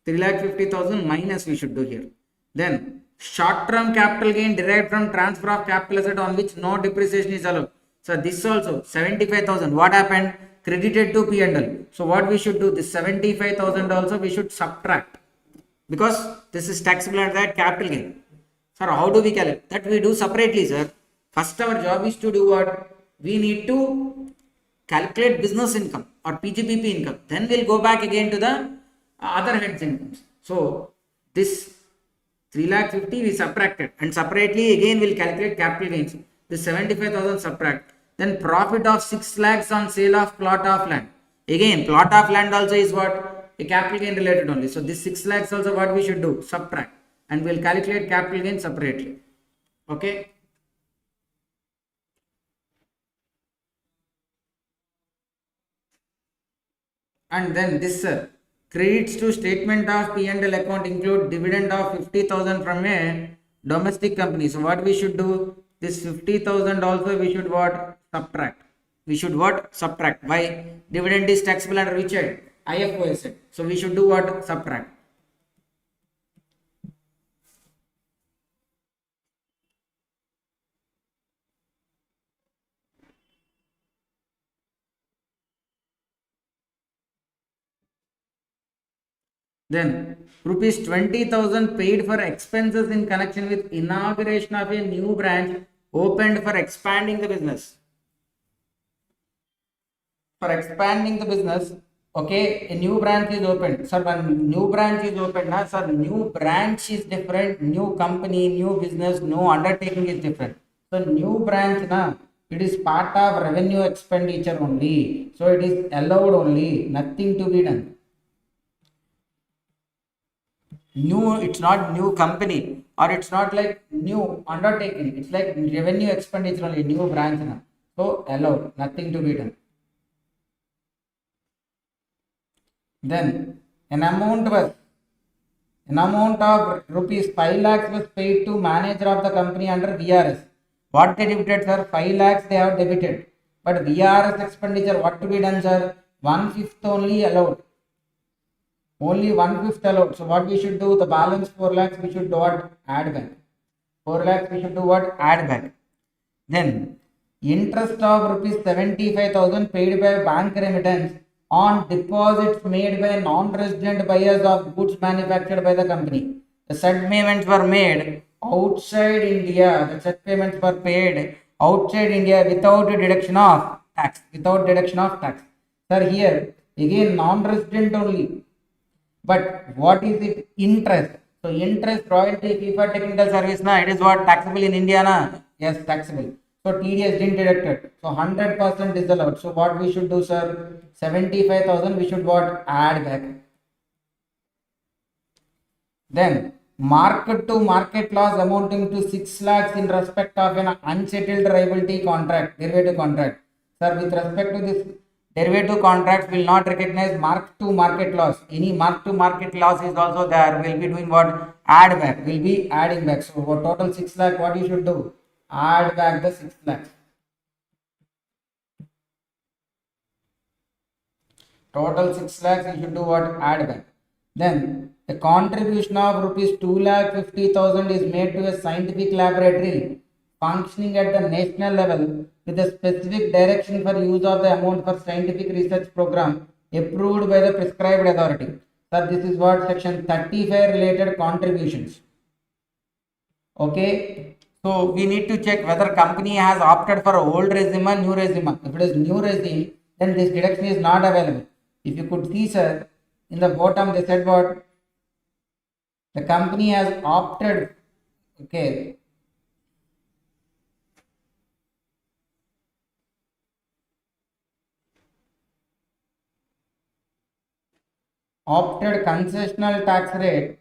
3,50,000 minus we should do here. Then short-term capital gain derived from transfer of capital asset on which no depreciation is allowed. So this also 75,000. What happened? Credited to P&L. So what we should do? This 75,000 also we should subtract, because this is taxable under that capital gain. Sir, how do we calculate? That we do separately, sir. First our job is to do what? We need to calculate business income or PGBP income. Then we'll go back again to the other heads incomes. So this 3,50,000 we subtracted, and separately again we'll calculate capital gains. This 75,000 subtract. Then profit of 6 lakhs on sale of plot of land. Again, plot of land also is what? A capital gain related only. So this 6 lakhs also what we should do? Subtract. And we'll calculate capital gain separately. Okay. And then this, sir, credits to statement of P&L account include dividend of 50,000 from a domestic company. So what we should do? This 50,000 also we should what? Subtract. We should what? Subtract. Why? Dividend is taxable under which head? IFOS. So we should do what? Subtract. Then rupees 20,000 paid for expenses in connection with inauguration of a new branch opened for expanding the business. For expanding the business, okay, a new branch is opened. Sir, when new branch is opened, sir, new branch is different, new company, new business, no undertaking is different. So new branch, it is part of revenue expenditure only. So it is allowed only, nothing to be done. New, it's not new company, or it's not like new undertaking. It's like revenue expenditure only, new branch. So allowed, nothing to be done. Then an amount of rupees 5 lakhs was paid to manager of the company under VRS. What they debited, sir? 5 lakhs they have debited. But VRS expenditure, what to be done, sir? 1/5 only allowed. Only 1/5 allowed. So what we should do? The balance 4 lakhs we should do what? Add back. 4 lakhs we should do what? Add back. Then interest of rupees 75,000 paid by bank remittance on deposits made by non-resident buyers of goods manufactured by the company. The said payments were made outside India. The said payments were paid outside India without deduction of tax. Without deduction of tax. Sir, here again non-resident only. But what is it? Interest. So interest, royalty, fee for technical service, na, it is what taxable in India, na? Yes, taxable. So TDS didn't deduct it. So 100% is allowed. So what we should do, sir? 75,000 we should what? Add back. Then market to market loss amounting to 6 lakhs in respect of an unsettled liability contract, derivative contract. Sir, with respect to this derivative contracts will not recognize mark to market loss. Any mark to market loss is also there. We'll be doing what? Add back. We'll be adding back. So for total 6 lakh, what you should do? Add back the 6 lakhs. Total 6 lakhs you should do what? Add back. Then a contribution of rupees 2,50,000 is made to a scientific laboratory functioning at the national level with a specific direction for use of the amount for scientific research program approved by the prescribed authority. So this is what section 35 related contributions. Okay, so we need to check whether company has opted for old regime or new regime. If it is new regime, then this deduction is not available. If you could see, sir, in the bottom they said what? The company has opted, okay, opted concessional tax rate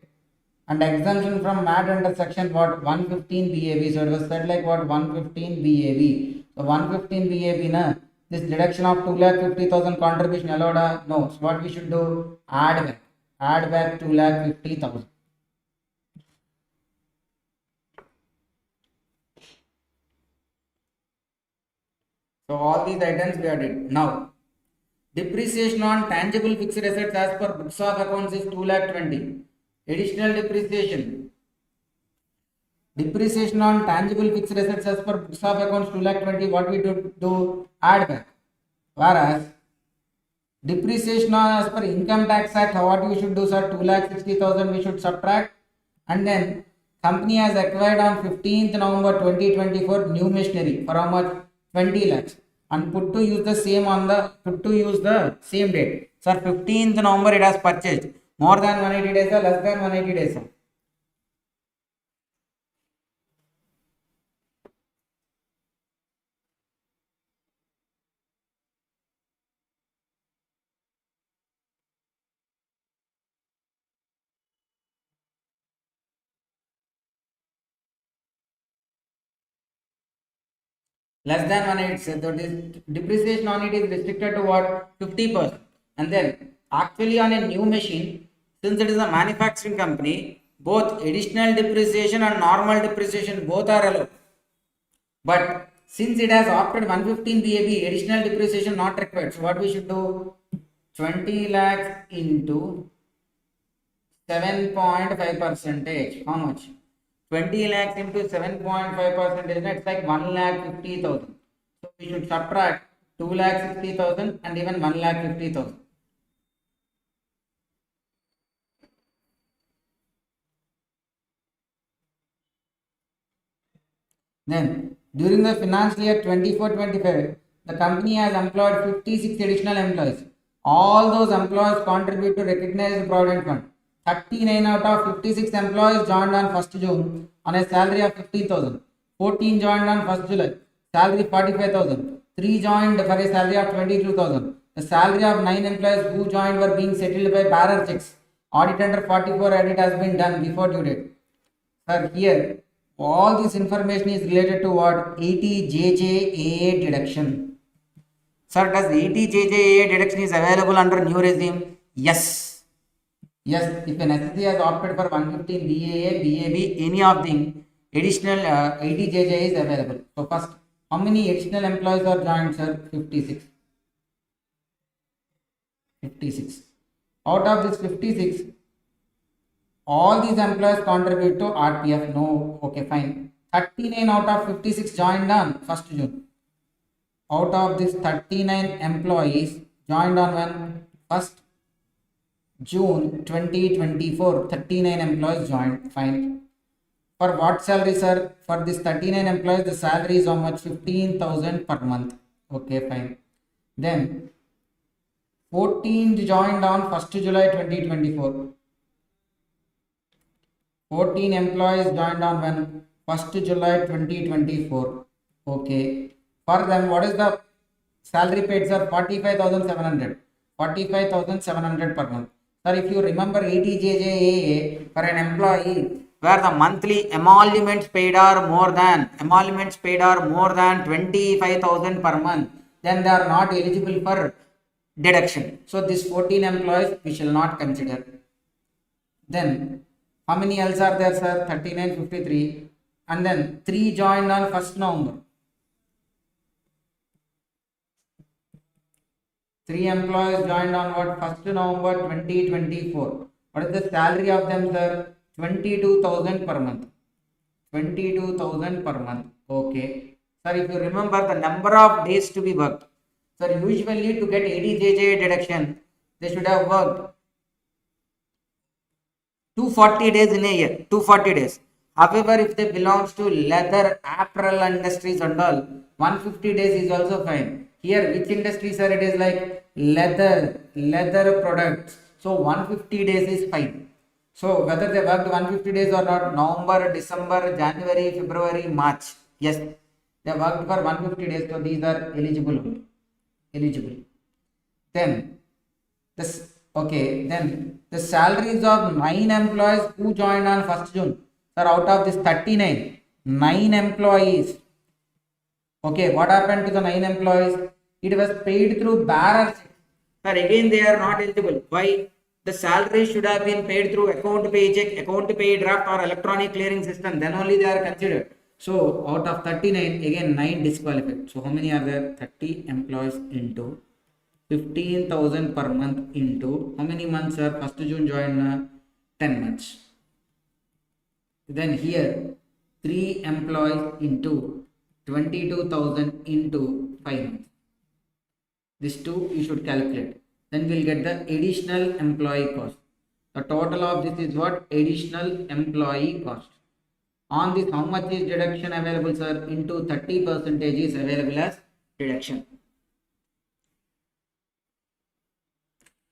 and exemption from MAT under section what? 115 BAB. So it was said like what? 115 BAB. So 115 BAB, na, this deduction of 2,50,000 contribution allowed? No. So what we should do? Add back. Add back 2,50,000. So all these items we are did. Now, depreciation on tangible fixed assets as per books of accounts is 2,20,000. Additional depreciation. Depreciation on tangible fixed assets as per books of accounts 2,20,000. What we do? Add back. Whereas depreciation on as per income tax act, what we should do, sir? 2,60,000 we should subtract. And then company has acquired on 15th November 2024 new machinery for how much? 20 lakhs. And put to use the same date. Sir, 15th November it has purchased. More than 180 days or less than 180 days? Less than 180. So this depreciation on it is restricted to what? 50%. And then actually on a new machine, since it is a manufacturing company, both additional depreciation and normal depreciation both are allowed. But since it has opted 115 BAB, additional depreciation not required. So what we should do? 20 lakhs into 7.5 percentage. How much? 20 lakhs into 7.5 percentage. It's like 1,50,000. So we should subtract 2,60,000 and even 1,50,000. Then during the financial year 24-25, the company has employed 56 additional employees. All those employees contribute to recognized provident fund. 39 out of 56 employees joined on 1st June on a salary of 15,000. 14 joined on 1st July, salary 45,000. 3 joined for a salary of 22,000. The salary of 9 employees who joined were being settled by bearer checks. Audit under 44 audit has been done before due date. Sir, here all this information is related to what? 80JJAA deduction. Sir, does 80JJAA deduction is available under new regime? Yes. Yes, if an SSC has opted for 115 BAA, BAB, any of the additional 80JJA is available. So first, how many additional employees are joined, sir? 56. 56. Out of this 56, all these employees contribute to RPF. No, okay, fine. 39 out of 56 joined on 1st June. out of this 39 employees joined on when? 1st June 2024, 39 employees joined. Fine. For what salary, sir? For this 39 employees, the salary is how much? 15,000 per month. Okay, fine. Then 14 joined on 1st July 2024. 14 employees joined on when? 1st July 2024. Okay. For them, what is the salary paid, sir? 45,700. 45,700 per month. Sir, if you remember 80JJAA for an employee where the monthly emoluments paid are more than 25,000 per month, then they are not eligible for deduction. So this 14 employees we shall not consider. Then how many else are there, sir? 39, 53, and then 3 joined on 1st November. 3 employees joined on what? 1st November 2024. What is the salary of them, sir? 22,000 per month. 22,000 per month. Okay. Sir, if you remember the number of days to be worked, sir, usually to get 80JJ deduction, they should have worked 240 days in a year. 240 days. However, if they belongs to leather, apparel industries and all, 150 days is also fine. Here, which industry, sir? It is like leather products. So 150 days is fine. So whether they worked 150 days or not, November, December, January, February, March, yes, they worked for 150 days. So these are eligible. Then this. Okay, then the salaries of 9 employees who joined on 1st June. Sir, out of this 39, 9 employees. Okay, what happened to the 9 employees? It was paid through bearer. Sir, again they are not eligible. Why? The salary should have been paid through account pay check, account pay draft or electronic clearing system. Then only they are considered. So out of 39, again 9 disqualified. So how many are there? 30 employees into 15,000 per month into how many months, sir? 1st June joined 10 months. Then here 3 employees into 22,000 into 5 months. This 2 you should calculate. Then we'll get the additional employee cost. The total of this is what? Additional employee cost. On this, how much is deduction available, sir? Into 30% is available as deduction.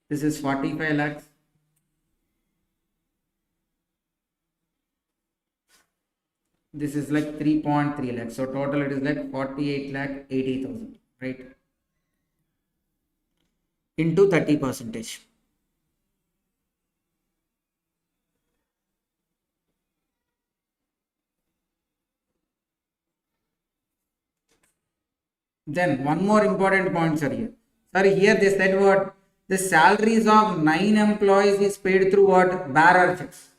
This is 45 lakhs. This is like 3.3 lakhs. So total it is like 48 lakh 80,000, right? Into 30%. Then one more important point, sir, here. Sir, here they said what? The salaries of 9 employees is paid through what? Bearer checks.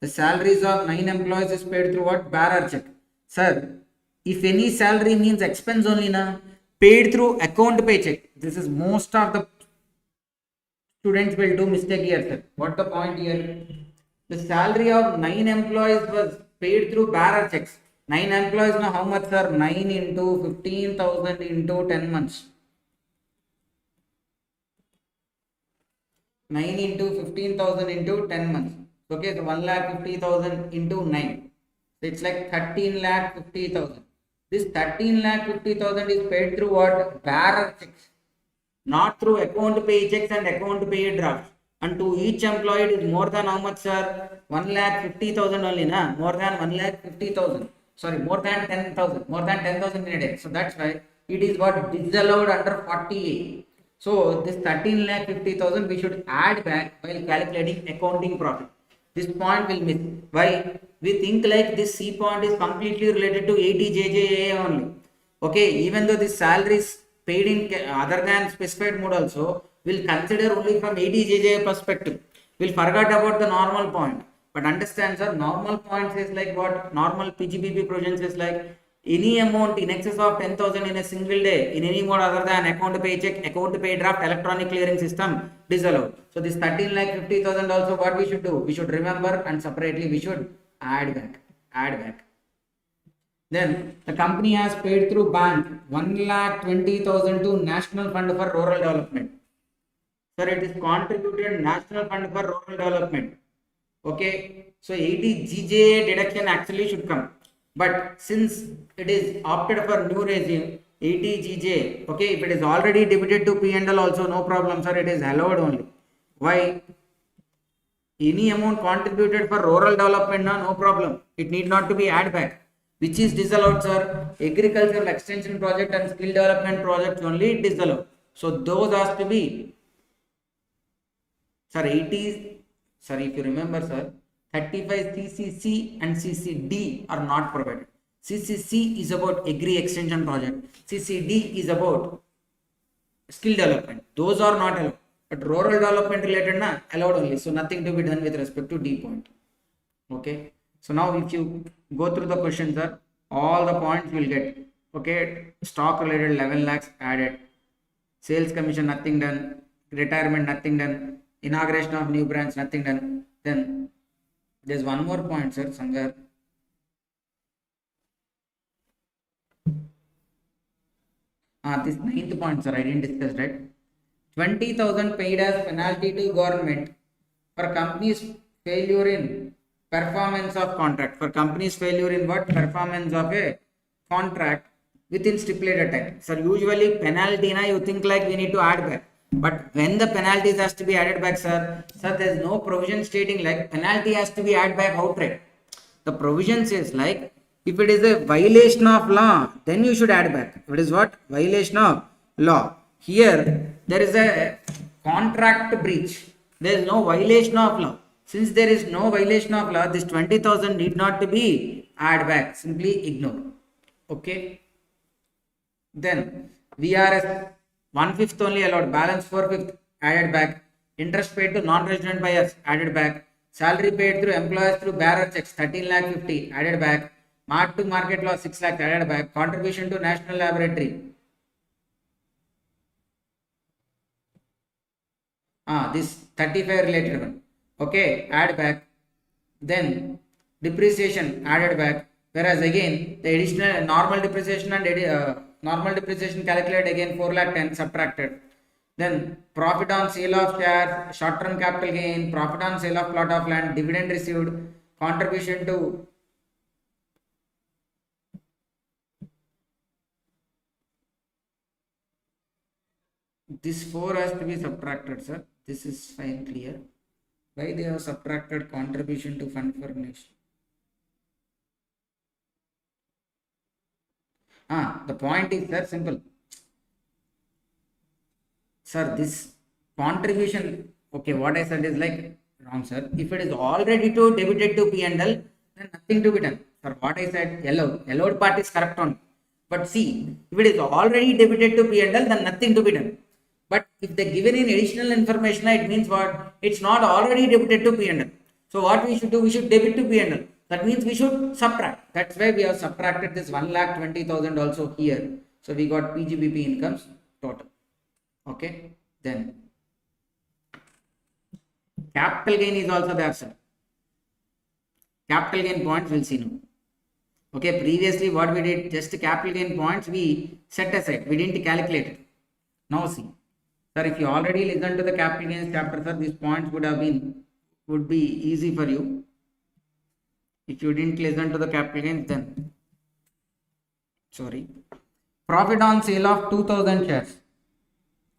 The salaries of 9 employees is paid through what? Bearer check. Sir, if any salary means expense only, na, paid through account pay check. This is most of the students will do mistake here, sir. What the point here? The salary of 9 employees was paid through bearer checks. 9 employees, now how much, sir? 9 into 15,000 into 10 months. 9 into 15,000 into 10 months. Okay, so 1,50,000 into 9. So it's like 13,50,000. This 13,50,000 is paid through what? Bearer checks. Not through account pay checks and account pay drafts. And to each employee it is more than how much, sir? 1,50,000 only, na? More than 1,50,000. Sorry, more than 10,000. More than 10,000 in a day. So that's why it is what disallowed under 40A. So this 13,50,000 we should add back while calculating accounting profit. This point will miss. Why? We think like this C point is completely related to 80JJA only. Okay, even though this salary is paid in other than specified mode also, we'll consider only from 80JJA perspective. We'll forget about the normal point. But understand, sir, normal point is like what? Normal PGBP provisions is like any amount in excess of 10,000 in a single day in any mode other than account pay check, account pay draft, electronic clearing system disallowed. So this 13,50,000 also what we should do? We should remember and separately we should add back. Then the company has paid through bank 1,20,000 to National Fund for Rural Development. Sir, it is contributed National Fund for Rural Development. Okay, so 80 GJA deduction actually should come, but since it is opted for new regime 80 GJ, okay, if it is already debited to P&L also no problem, sir, it is allowed only. Why? Any amount contributed for rural development, no problem, it need not to be add back. Which is disallowed, sir? Agricultural extension project and skill development project only disallowed. So those has to be, sir, 80. Sir, if you remember, sir, 35 CCC and CCD are not provided. CCC is about agri extension project. CCD is about skill development. Those are not allowed. But rural development related allowed only. So nothing to be done with respect to D point. Okay. So now if you go through the questions, sir, all the points will get. Okay. Stock related 11 lakhs added. Sales commission nothing done. Retirement nothing done. Inauguration of new branch nothing done. Then there's one more point, sir, somewhere. This 9th point, sir, I didn't discuss, right? 20,000 paid as penalty to government for company's failure in performance of contract. For company's failure in what? Performance of a contract within stipulated time. Sir, usually penalty, you think like we need to add back. But when the penalties has to be added back, sir, there is no provision stating like penalty has to be added back outright. The provision says like if it is a violation of law, then you should add back. If it is what? Violation of law. Here there is a contract breach. There is no violation of law. Since there is no violation of law, this 20,000 need not to be add back. Simply ignore. Okay. Then VRS 1/5 only allowed, balance 4/5 added back, interest paid to non-resident buyers added back, salary paid through employers through bearer checks 13 lakh 50 added back, mark to market loss 6 lakh added back, contribution to national laboratory. This 35 related one. Okay, add back. Then depreciation added back, whereas again the additional normal depreciation and normal depreciation calculated again 4 lakh 10 subtracted. Then profit on sale of shares, short term capital gain, profit on sale of plot of land, dividend received, contribution to this 4 has to be subtracted, sir. This is fine, clear. Why they have subtracted contribution to fund for nation? The point is, sir, simple. Sir, this contribution, okay, what I said is like wrong, sir. If it is already to debited to P&L, then nothing to be done. Sir, what I said, allowed part is correct on. But see, if it is already debited to P&L, then nothing to be done. But if they given in additional information, it means what? It's not already debited to P&L. So what we should do? We should debit to P&L. That means we should subtract. That's why we have subtracted this 1,20,000 also here. So we got PGBP incomes total. Okay. Then capital gain is also there, sir. Capital gain points we'll see now. Okay. Previously what we did, just capital gain points we set aside. We didn't calculate it. Now see. Sir, if you already listened to the capital gains chapter, sir, these points would be easy for you. If you didn't listen to the capital gains, then sorry. Profit on sale of 2,000 shares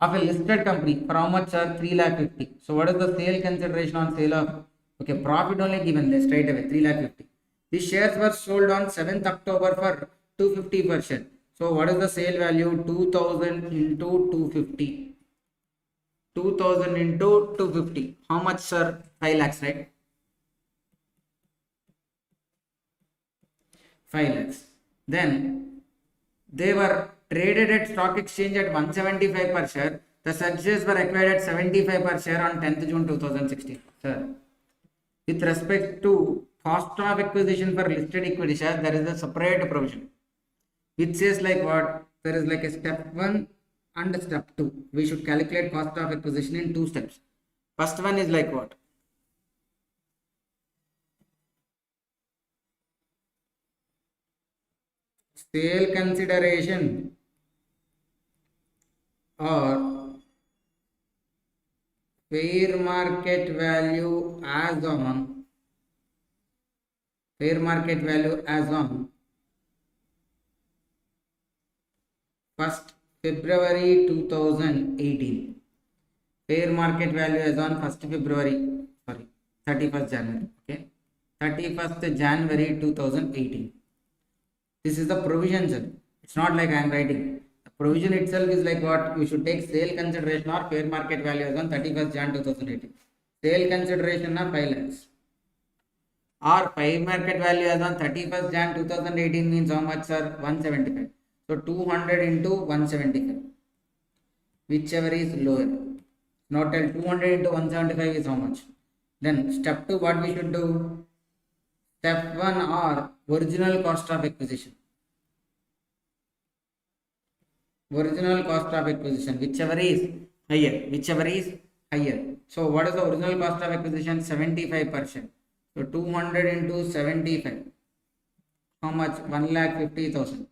of a listed company for how much, sir? 3 lakh 50. So what is the sale consideration on sale of? Okay, profit only given there straight away 3 lakh 50. These shares were sold on 7th October for 250 per share. So what is the sale value? 2,000 into 250. 2,000 into 250. How much, sir? 5 lakhs, right? 5 lakhs. Then they were traded at stock exchange at 175 per share. The such shares were acquired at 75 per share on 10th June 2016. Sir, with respect to cost of acquisition for listed equity shares, there is a separate provision which says like what? There is like a step 1 and step 2. We should calculate cost of acquisition in 2 steps. First one is like what? sale consideration or fair market value as on 1st February 2018. Fair market value as on 1st February, sorry, 31st January. Okay, 31st January 2018. This is the provision, sir. It's not like I am writing. The provision itself is like what? You should take sale consideration or fair market value as on 31st Jan 2018. Sale consideration of 5 lakhs. Or fair market value as on 31st Jan 2018 means how much, sir? 175. So 200 into 175. Whichever is lower. Now tell 200 into 175 is how much? Then step 2, what we should do? Step 1 or original cost of acquisition. Original cost of acquisition, whichever is higher. So what is the original cost of acquisition? 75%. So 200 into 75. How much? 1,50,000.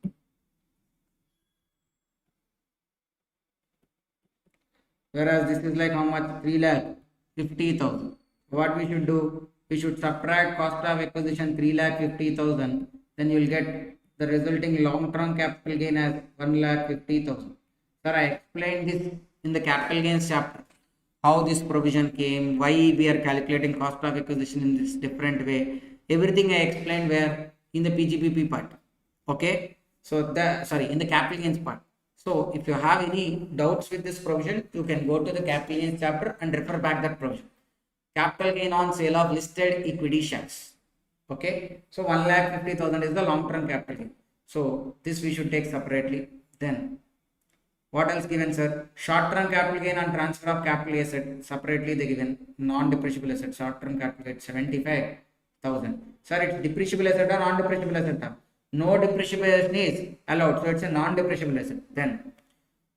Whereas this is like how much? 3,50,000. What we should do? We should subtract cost of acquisition 3,50,000. Then you will get the resulting long-term capital gain as 1,50,000. Sir, I explained this in the capital gains chapter. How this provision came, why we are calculating cost of acquisition in this different way. Everything I explained where in the PGBP part. Okay. So in the capital gains part. So if you have any doubts with this provision, you can go to the capital gains chapter and refer back that provision. Capital gain on sale of listed equity shares. Okay. So 1,50,000 is the long-term capital gain. So this we should take separately. Then what else given, sir? Short-term capital gain on transfer of capital asset. Separately they given non-depreciable asset. Short-term capital gain 75,000. Sir, it's depreciable asset or non-depreciable asset? No depreciation is allowed. So it's a non-depreciable asset. Then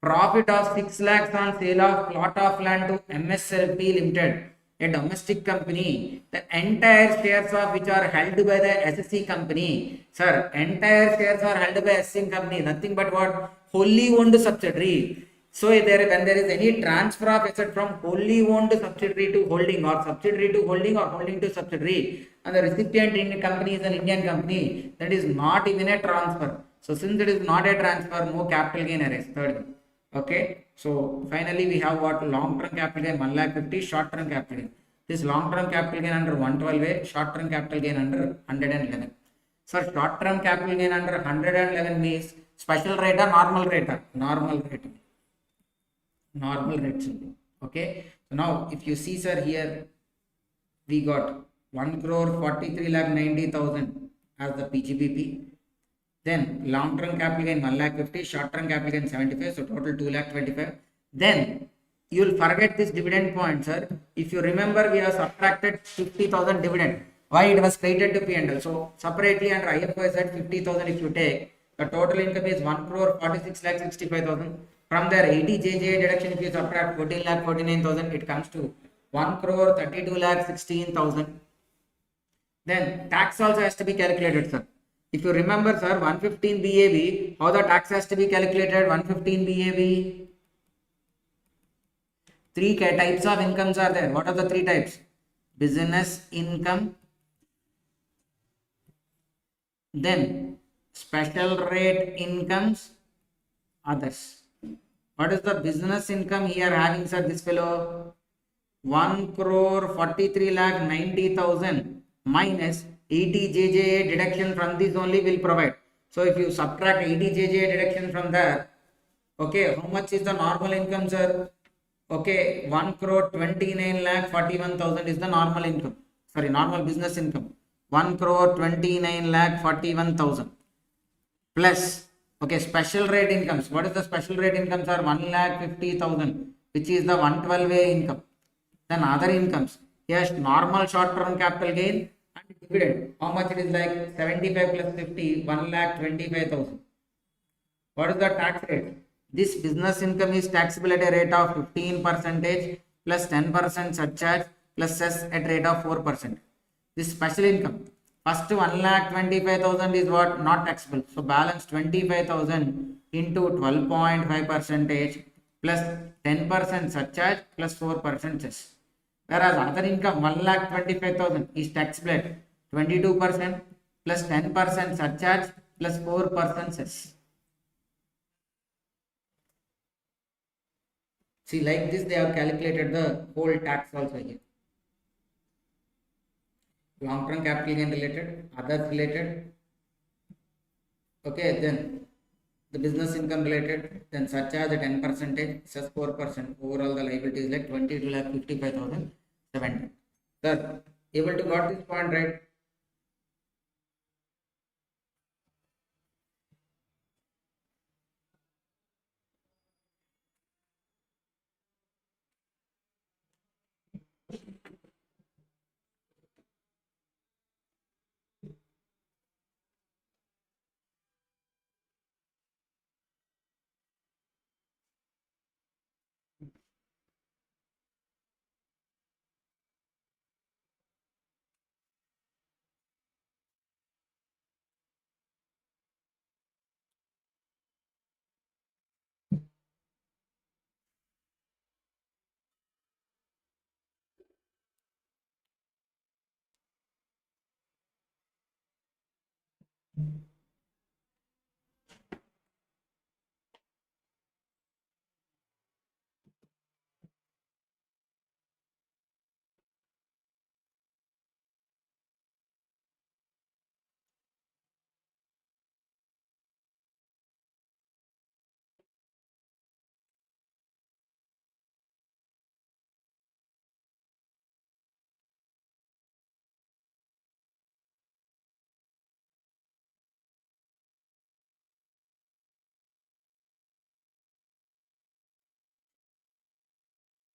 profit of 6 lakhs on sale of plot of land to MSLP Limited, a domestic company, the entire shares of which are held by the SSC company. Sir, entire shares are held by SSC company, nothing but what? Wholly owned subsidiary. So when there is any transfer of asset from wholly owned subsidiary to holding or subsidiary to holding or holding to subsidiary, and the recipient Indian company is an Indian company, that is not even a transfer. So since it is not a transfer, no capital gain arrests. Third one. Okay. So finally we have what? Long-term capital gain 1,50,000, short-term capital gain. This long-term capital gain under 112A, short-term capital gain under 111. So short-term capital gain under 111 means special rate or normal rate? Normal rate. Normal rate. Okay. So now if you see, sir, here we got 1,43,90,000 as the PGBP. Then long-term capital gain 1,50,000, short-term capital gain 75, so total 2,25,000. Then you will forget this dividend point, sir. If you remember, we have subtracted 50,000 dividend. Why it was credited to P&L? So separately under IFRS at 50,000 if you take, the total income is 1,46,65,000. From there 80 JJA deduction if you subtract 14,49,000, it comes to 1,32,16,000. Then tax also has to be calculated, sir. If you remember, sir, 115 BAV, how the tax has to be calculated? 115 BAV. 3 types of incomes are there. What are the 3 types? Business income, then special rate incomes, others. What is the business income here having, sir? This fellow 1,43,90,000 minus 80 JJA deduction from this only will provide. So if you subtract 80 JJA deduction from there, okay, how much is the normal income, sir? Okay, 1,29,41,000 is the normal income. Sorry, normal business income. 1,29,41,000 plus, okay, special rate incomes. What is the special rate incomes? Are 1,50,000, which is the 112A income. Then other incomes. Yes, normal short-term capital gain and dividend. How much it is? Like 75 plus 50, 1,25,000. What is the tax rate? This business income is taxable at a rate of 15% plus 10% surcharge plus cess at rate of 4%. This special income First 1,25,000 is what? Not taxable. So balance 25,000 into 12.5 percentage plus 10% surcharge plus 4% cess. Whereas other income 1,25,000 is taxable at 22% plus 10% surcharge plus 4% cess. See, like this they have calculated the whole tax also here. Long term capital gain related, others related, okay, then the business income related, then surcharge at 10%, cess 4%. Overall, the liability is like 22,55,070. Sir, able to got this point, right?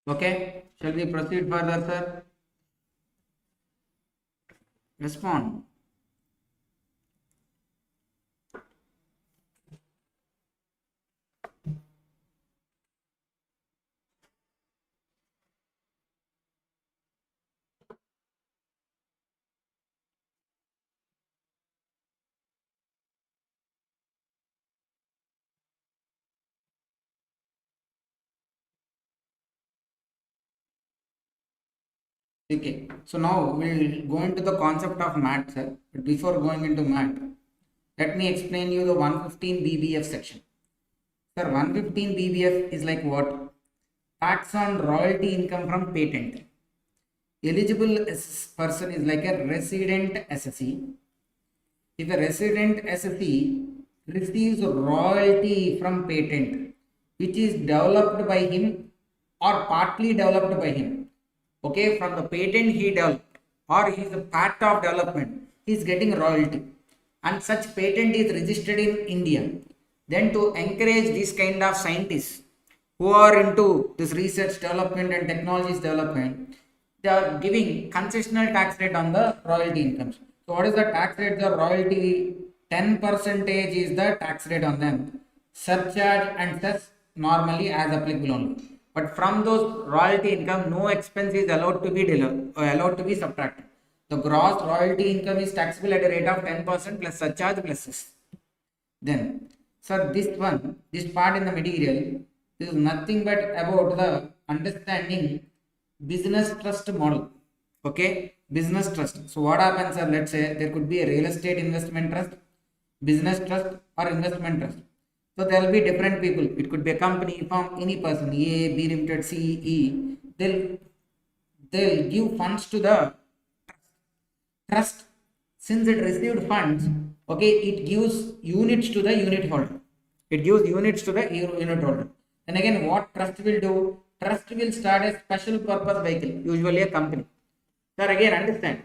Okay, shall we proceed further, sir? Respond. Okay, so now we'll go into the concept of MAT, sir. But before going into MAT, let me explain you the 115 BBF section. Sir, 115 BBF is like what? Tax on royalty income from patent. Eligible person is like a resident SSE. If a resident SSE receives royalty from patent, which is developed by him or partly developed by him, okay, from the patent he developed or he is a part of development, he is getting royalty, and such patent is registered in India. Then to encourage this kind of scientists who are into this research development and technologies development, they are giving concessional tax rate on the royalty incomes. So what is the tax rate? The royalty 10% is the tax rate on them. Surcharge and cess normally as applicable only. But from those royalty income, no expense is allowed to be allowed to be subtracted. The gross royalty income is taxable at a rate of 10% plus surcharge plus cess. Then, sir, this part in the material, this is nothing but about the understanding business trust model. Okay, business trust. So what happens, sir? Let's say there could be a real estate investment trust, business trust, or investment trust. So there will be different people. It could be a company, firm, any person, A, B Limited, C, E. They'll give funds to the trust. Since it received funds, okay, it gives units to the unit holder. It gives units to the unit holder. And again, what trust will do? Trust will start a special purpose vehicle, usually a company. Sir, again, understand.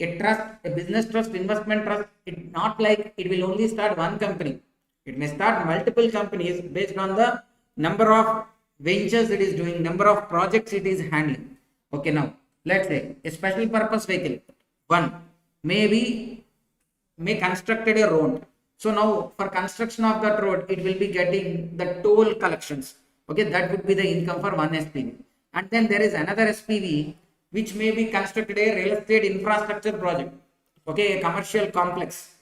A trust, a business trust, investment trust, it's not like it will only start one company. It may start multiple companies based on the number of ventures it is doing, number of projects it is handling. Okay, now let's say a special purpose vehicle. One may constructed a road. So now for construction of that road, it will be getting the toll collections. Okay, that would be the income for one SPV. And then there is another SPV which may be constructed a real estate infrastructure project. Okay, a commercial complex.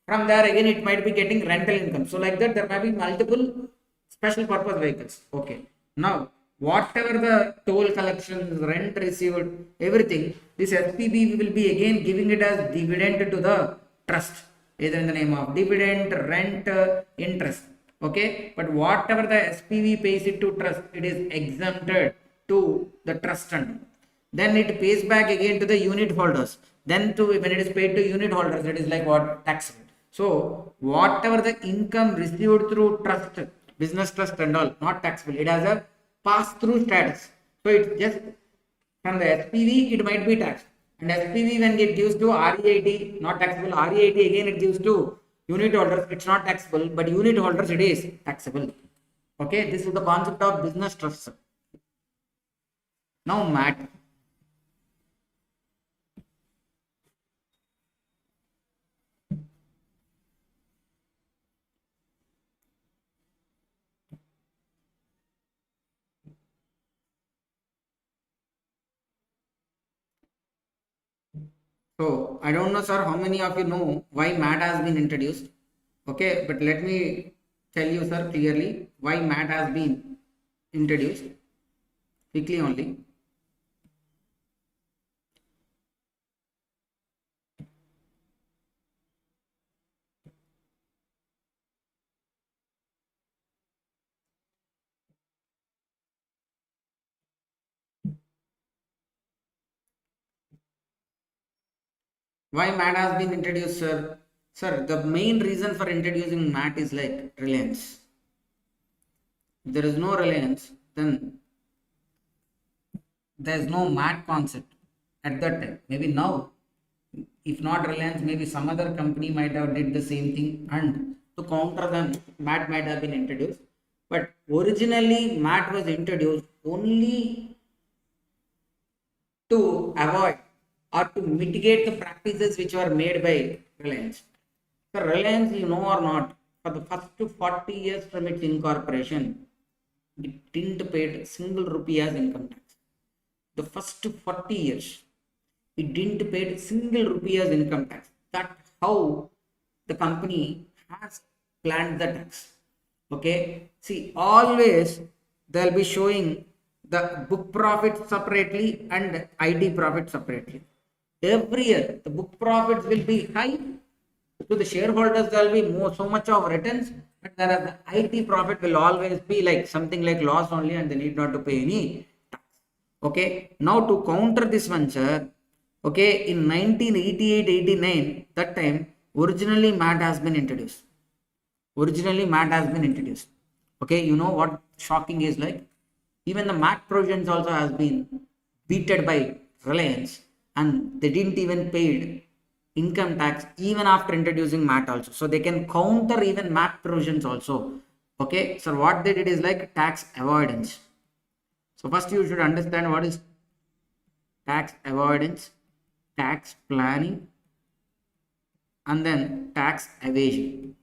From there again it might be getting rental income. So like that there may be multiple special purpose vehicles. Okay. Now whatever the toll collections, rent received, everything, this SPV will be again giving it as dividend to the trust, either in the name of dividend, rent, interest. Okay, but whatever the SPV pays it to trust, it is exempted to the trust fund. Then it pays back again to the unit holders. Then to when it is paid to unit holders, it is like what, tax. So whatever the income received through trust, business trust and all, not taxable. It has a pass-through status. So it's just from the SPV, it might be taxed. And SPV when it gives to REIT, not taxable. REIT again it gives to unit holders, it's not taxable, but unit holders it is taxable. Okay, this is the concept of business trust. Now MAT. So I don't know, sir, how many of you know why MAT has been introduced. Okay, but let me tell you, sir, clearly why MAT has been introduced. Quickly only. Why MAT has been introduced, sir? Sir, the main reason for introducing MAT is like reliance. If there is no reliance, then there is no MAT concept at that time. Maybe now, if not Reliance, maybe some other company might have did the same thing, and to counter them, MAT might have been introduced. But originally, MAT was introduced only to avoid or to mitigate the practices which were made by Reliance. So Reliance, you know or not, for the first 40 years from its incorporation, it didn't pay a single rupee as income tax. The first 40 years, it didn't pay a single rupee as income tax. That's how the company has planned the tax. Okay, see, always they'll be showing the book profit separately and IT profit separately. Every year, the book profits will be high. To the shareholders, there will be more so much of returns, but whereas the IT profit will always be like something like loss only, and they need not to pay any tax. Okay, now to counter this one, sir. Okay, in 1988-89, that time originally MAT has been introduced. Okay, you know what shocking is like? Even the MAT provisions also has been beaten by Reliance, and they didn't even paid income tax even after introducing MAT also. So they can counter even MAT provisions also. Okay, so what they did is like tax avoidance. So first you should understand what is tax avoidance, tax planning, and then tax evasion.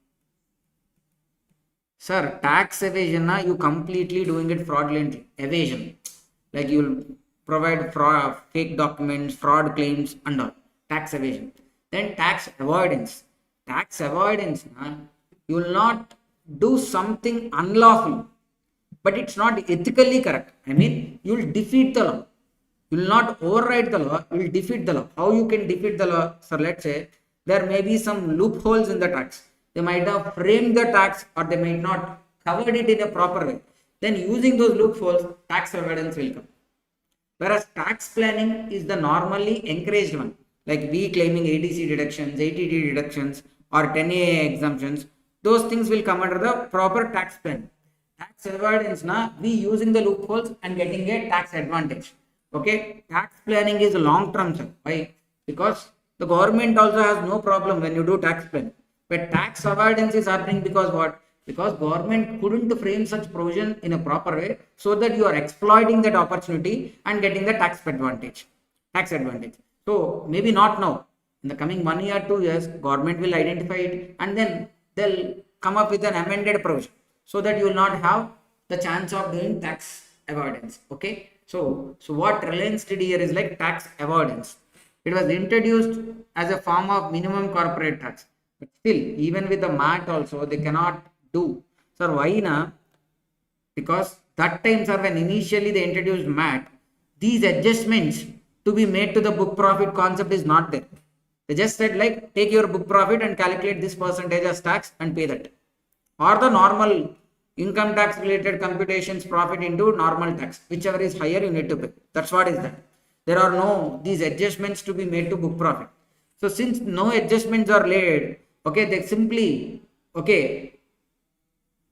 Sir, tax evasion, you completely doing it fraudulently. Evasion. Like you'll provide fraud, fake documents, fraud claims, and all. Tax evasion. Then tax avoidance. Tax avoidance, you will not do something unlawful, but it's not ethically correct. I mean, you will defeat the law. You will not override the law, you will defeat the law. How you can defeat the law? So let's say there may be some loopholes in the tax. They might have framed the tax, or they might not covered it in a proper way. Then using those loopholes, tax avoidance will come. Whereas tax planning is the normally encouraged one, like we claiming ADC deductions, ATD deductions, or 10A exemptions. Those things will come under the proper tax plan. Tax avoidance, we using the loopholes and getting a tax advantage. Okay, tax planning is long term, sir. Why? Because the government also has no problem when you do tax plan. But tax avoidance is happening because what? Because government couldn't frame such provision in a proper way, so that you are exploiting that opportunity and getting the tax advantage. So maybe not now. In the coming 1 year, 2 years, government will identify it, and then they'll come up with an amended provision, so that you will not have the chance of doing tax avoidance. Okay. So what Reliance did here is like tax avoidance. It was introduced as a form of minimum corporate tax. But still, even with the MAT also, they cannot do. Sir, why na? Because that time, sir, when initially they introduced MAT, these adjustments to be made to the book profit concept is not there. They just said like, take your book profit and calculate this percentage as tax and pay that. Or the normal income tax related computations profit into normal tax, whichever is higher you need to pay. That's what is that. There are no these adjustments to be made to book profit. So since no adjustments are laid, okay, they simply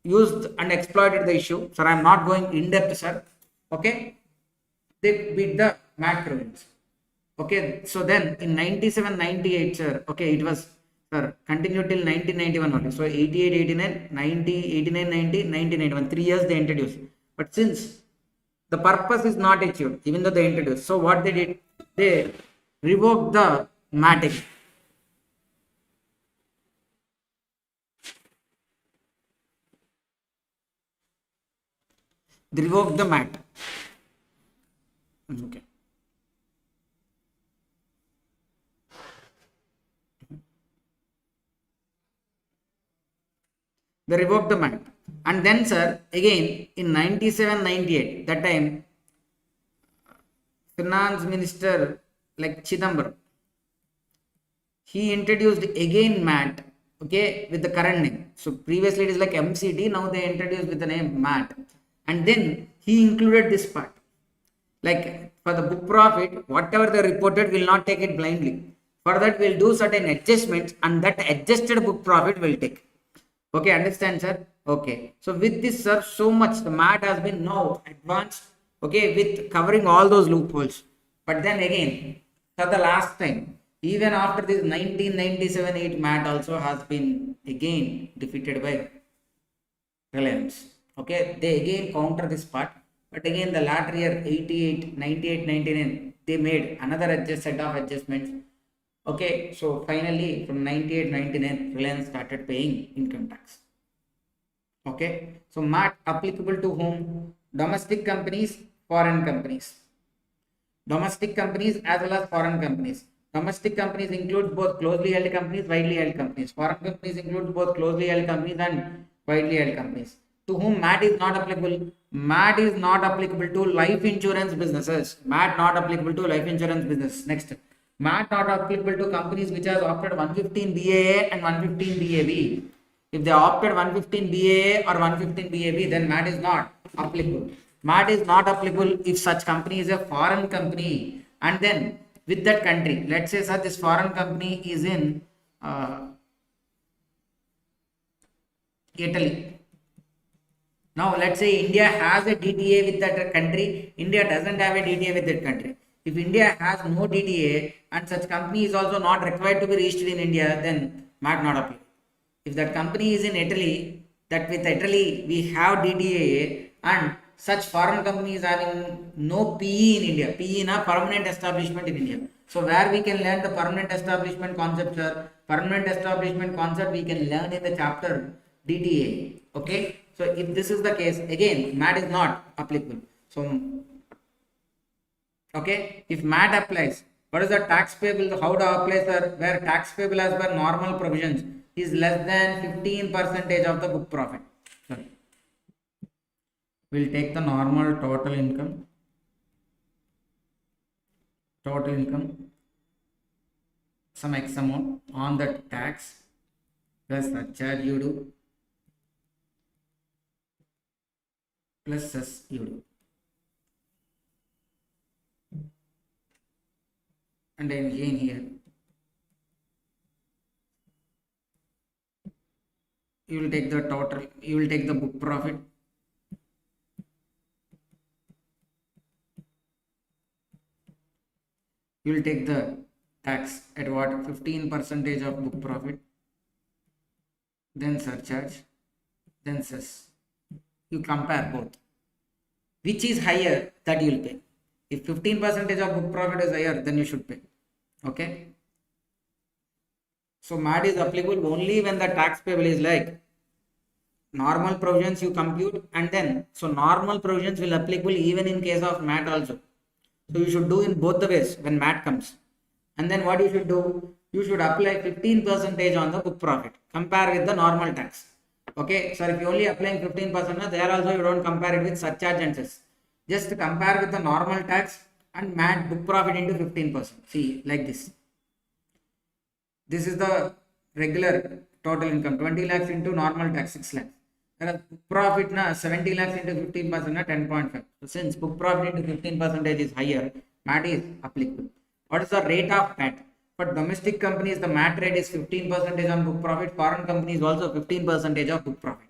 used and exploited the issue. Sir, I am not going in depth, sir. Okay, they beat the MAT province. Okay, so then in 97, 98, sir, okay, it was, sir, continued till 1991 only. So 88, 89, 90, 89, 90, 1991, 3 years they introduced. But since the purpose is not achieved, even though they introduced, so what they did, they revoked the MAT. They revoked the MAT. Okay. They revoked the MAT. And then, sir, again in 97, 98, that time, finance minister like Chidambaram, he introduced again MAT, okay, with the current name. So previously it is like MCT, now they introduced with the name MAT. And then he included this part. Like for the book profit, whatever they reported, will not take it blindly. For that, we'll do certain adjustments and that adjusted book profit will take. Okay, understand, sir? Okay. So with this, sir, so much the MAT has been now advanced, okay, with covering all those loopholes. But then again, for the last time, even after this 1997 8 MAT also has been again defeated by Reliance. Okay, they again counter this part. But again, the latter year 88, 98, 99, they made another set of adjustments. Okay, so finally from 98, 99, Reliance started paying income tax. Okay, so MAT applicable to whom? Domestic companies, foreign companies. Domestic companies as well as foreign companies. Domestic companies include both closely held companies, widely held companies. Foreign companies include both closely held companies and widely held companies. To whom MAT is not applicable? MAT is not applicable to life insurance businesses. MAT not applicable to life insurance business. Next, MAT not applicable to companies which has opted 115 BAA and 115 BAB. If they opted 115 BAA or 115 BAB, then MAT is not applicable. MAT is not applicable if such company is a foreign company and then with that country, let's say sir, this foreign company is in Italy. Now let's say India has a DTA with that country, India doesn't have a DTA with that country. If India has no DTA and such company is also not required to be registered in India, then MAT not apply. If that company is in Italy, that with Italy we have DTA and such foreign company is having no PE in India, PE in a permanent establishment in India. So where we can learn the permanent establishment concept, sir? Permanent establishment concept we can learn in the chapter DTA. Okay. So if this is the case, again, MAT is not applicable. So, okay, if MAT applies, what is the tax payable? How to apply, sir? Where tax payable as per normal provisions is less than 15% of the book profit. Sorry. We'll take the normal total income. Total income, some X amount on the tax plus surcharge you do. Plus cess you do. And then again here, you will take the total, you will take the book profit. You will take the tax at what? 15% of book profit. Then surcharge. Then cess. You compare both. Which is higher, that you will pay. If 15% of book profit is higher, then you should pay. Okay. So MAT is applicable only when the tax payable is like normal provisions you compute, and then so normal provisions will applicable even in case of MAT also. So you should do in both the ways when MAT comes. And then what you should do? You should apply 15% on the book profit. Compare with the normal tax. Okay, so if you only applying 15%, there also you don't compare it with surcharge and cess. Just compare with the normal tax and match book profit into 15%. See, like this. This is the regular total income, 20 lakhs into normal tax, 6 lakhs. Whereas book profit na 70 lakhs into 15% na 10.5. So since book profit into 15% is higher, MAT is applicable. What is the rate of MAT? For domestic companies, the MAT rate is 15% on book profit. Foreign companies also 15% of book profit.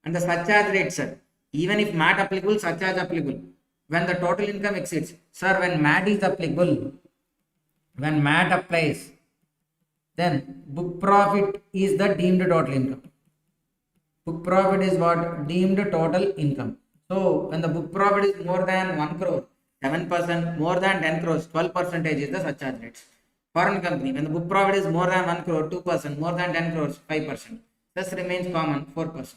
And the surcharge rate, sir. Even if MAT applicable, surcharge applicable. When the total income exceeds, sir, when MAT is applicable, when MAT applies, then book profit is the deemed total income. Book profit is what? Deemed total income. So when the book profit is more than 1 crore, 7%, more than 10 crores, 12% is the surcharge rates. Foreign company, when the book profit is more than 1 crore, 2%, more than 10 crores, 5%. Thus remains common, 4%.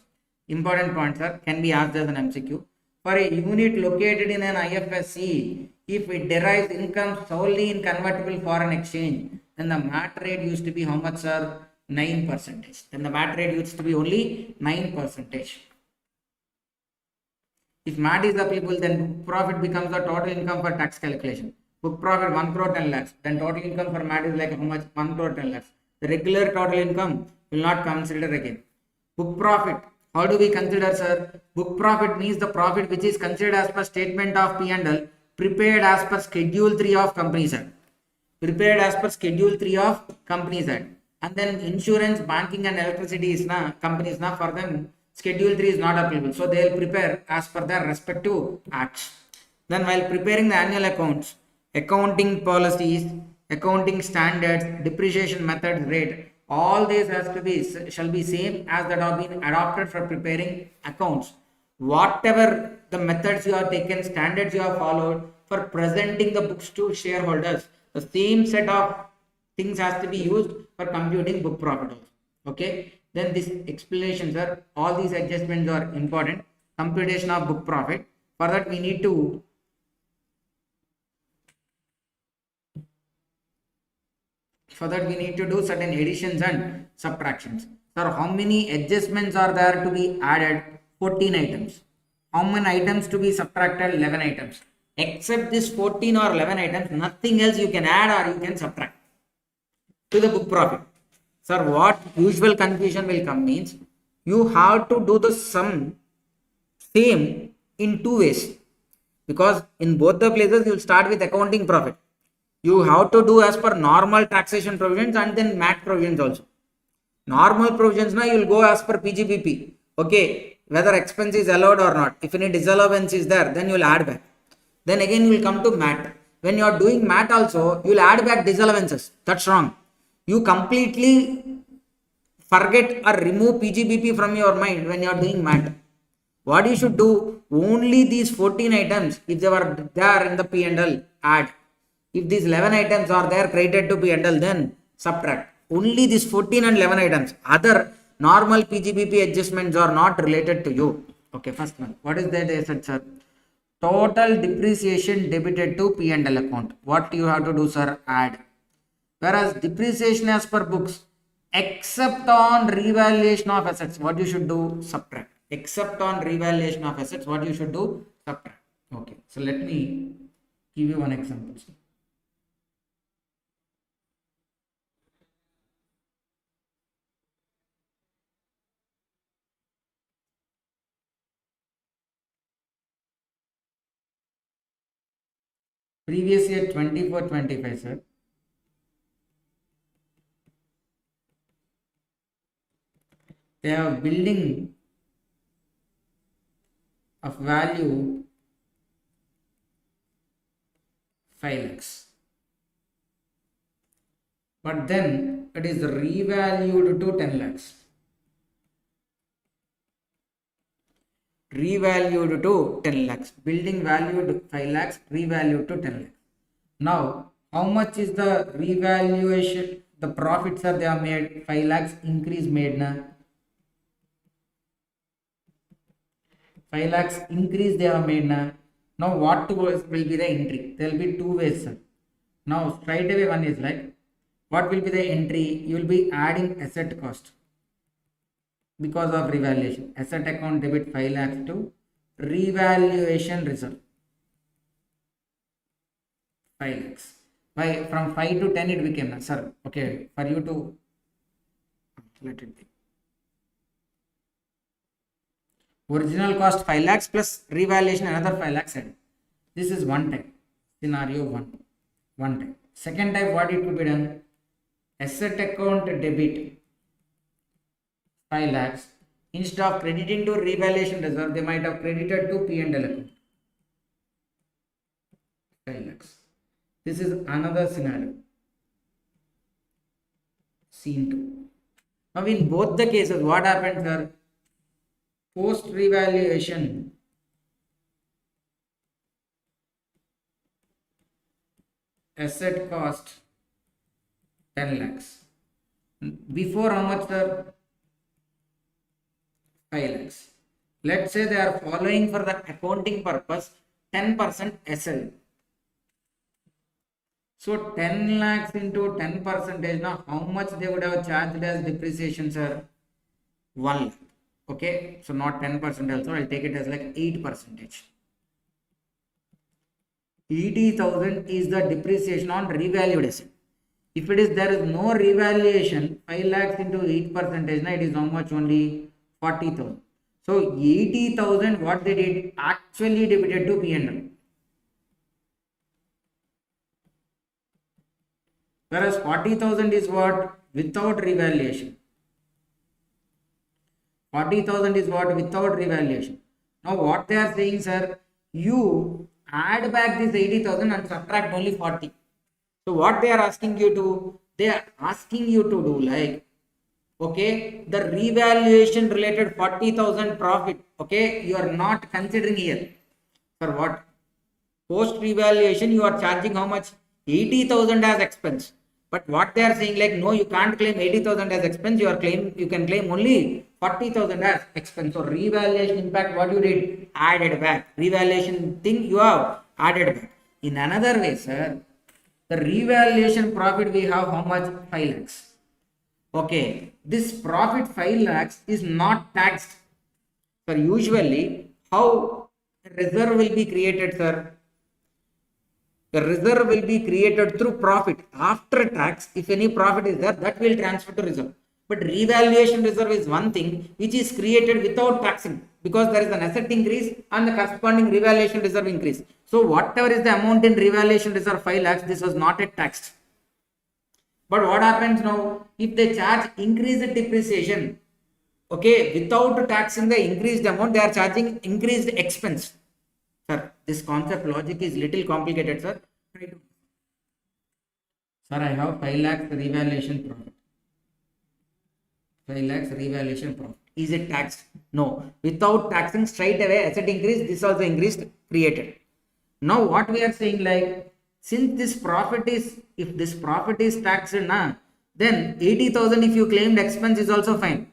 Important point, sir, can be asked as an MCQ. For a unit located in an IFSC, if it derives income solely in convertible foreign exchange, then the MAT rate used to be how much, sir? 9%. Then the MAT rate used to be only 9%. If MAT is applicable, then book profit becomes the total income for tax calculation. Book profit 1 crore 10 lakhs. Then total income for MAT is like how much? 1 crore 10 lakhs. The regular total income will not consider again. Book profit. How do we consider, sir? Book profit means the profit which is considered as per statement of P&L prepared as per Schedule 3 of Companies Act. Prepared as per Schedule 3 of Companies Act. And then insurance, banking and electricity is companies for them Schedule 3 is not applicable. So they will prepare as per their respective acts. Then while preparing the annual accounts, accounting policies, accounting standards, depreciation methods, rate, all these shall be same as that have been adopted for preparing accounts. Whatever the methods you have taken, standards you have followed for presenting the books to shareholders, the same set of things has to be used for computing book profit also. Okay, then this explanations are, all these adjustments are important. Computation of book profit, for that we need to do certain additions and subtractions. Sir, how many adjustments are there to be added? 14 items. How many items to be subtracted? 11 items. Except this 14 or 11 items, nothing else you can add or you can subtract to the book profit. Sir, what usual confusion will come means you have to do the sum same in two ways, because in both the places you will start with accounting profit. You have to do as per normal taxation provisions and then MAT provisions also. Normal provisions now you will go as per PGBP. Okay, whether expense is allowed or not. If any disallowance is there, then you will add back. Then again you will come to MAT. When you are doing MAT also, you will add back disallowances. That's wrong. You completely forget or remove PGBP from your mind when you are doing MAT. What you should do, only these 14 items, if they were there in the P&L, add. If these 11 items are there credited to P&L, then subtract. Only these 14 and 11 items. Other normal PGBP adjustments are not related to you. Okay, first one. What is that they said, sir? Total depreciation debited to P&L account. What you have to do, sir? Add. Whereas depreciation as per books, except on revaluation of assets, what you should do? Subtract. Except on revaluation of assets, what you should do? Subtract. Okay, so let me give you one example. Previous year 24-25, sir. They have building of value 5 lakhs. But then it is revalued to 10 lakhs. Revalued to 10 lakhs. Building valued 5 lakhs, revalued to 10 lakhs. Now, how much is the revaluation? The profits are they are made 5 lakhs increase made na. 5 lakhs increase they have made na. Now what will be the entry? There will be two ways, sir. Now straight away one is like, what will be the entry? You will be adding asset cost because of revaluation. Asset account debit 5 lakhs to revaluation reserve 5 lakhs. Why from 5 to 10 it became, sir? Okay, for you to let it be. Original cost 5 lakhs plus revaluation another 5 lakhs. This is one type. Scenario one type. Second type, what it could be done? Asset account debit 5 lakhs. Instead of crediting to revaluation reserve, they might have credited to P&L account 5 lakhs. This is another scenario. Scene 2. Now in both the cases, what happened, sir? Post revaluation asset cost 10 lakhs. Before how much, sir? 5 lakhs. Let's say they are following for the accounting purpose 10% SL. So 10 lakhs into 10%, now how much they would have charged as depreciation, sir? 1 lakh. Okay, so not 10% also, I'll take it as like 8%. 80,000 is the depreciation on revalued asset. If it is there is no revaluation, 5 lakhs into 8%, now it is how much? Only 40,000. So 80,000 what they did actually debited to P&L. Whereas 40,000 is what? Without revaluation. 40,000 is what? Without revaluation. Now what they are saying, sir, you add back this 80,000 and subtract only 40. So what they are asking you to? They are asking you to do like, okay, the revaluation related 40,000 profit, okay, you are not considering here. For what? Post revaluation you are charging how much? 80,000 as expense. But what they are saying, like, no, you can't claim 80,000 as expense. You can claim only 40,000 as expense. So revaluation impact, what you did? Added back. Revaluation thing you have added back. In another way, sir, the revaluation profit we have how much? 5 lakhs. Okay, this profit 5 lakhs is not taxed. So usually, how reserve will be created, sir? The reserve will be created through profit. After tax, if any profit is there, that will transfer to reserve. But revaluation reserve is one thing which is created without taxing, because there is an asset increase and the corresponding revaluation reserve increase. So whatever is the amount in revaluation reserve 5 lakhs, this was not yet taxed. But what happens now? If they charge increased depreciation, okay, without taxing the increased amount, they are charging increased expense. Sir, this concept logic is little complicated, sir. Sir, I have 5 lakhs revaluation profit. 5 lakhs revaluation profit. Is it taxed? No. Without taxing, straight away asset increase, this also increased, created. Now what we are saying, like, since this profit is, if this profit is taxed, then 80,000 if you claimed expense is also fine.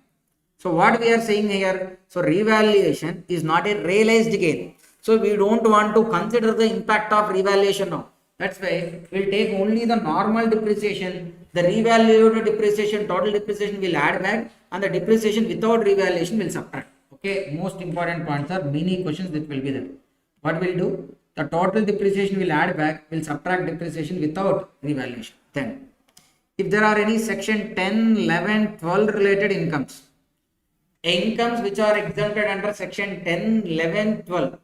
So what we are saying here, so revaluation is not a realized gain. So we don't want to consider the impact of revaluation now. That's why we'll take only the normal depreciation, the revalued depreciation, total depreciation will add back, and the depreciation without revaluation will subtract. Okay, most important points are many questions that will be there. What we'll do? The total depreciation will add back, will subtract depreciation without revaluation. Then, if there are any section 10, 11, 12 related incomes which are exempted under section 10, 11, 12,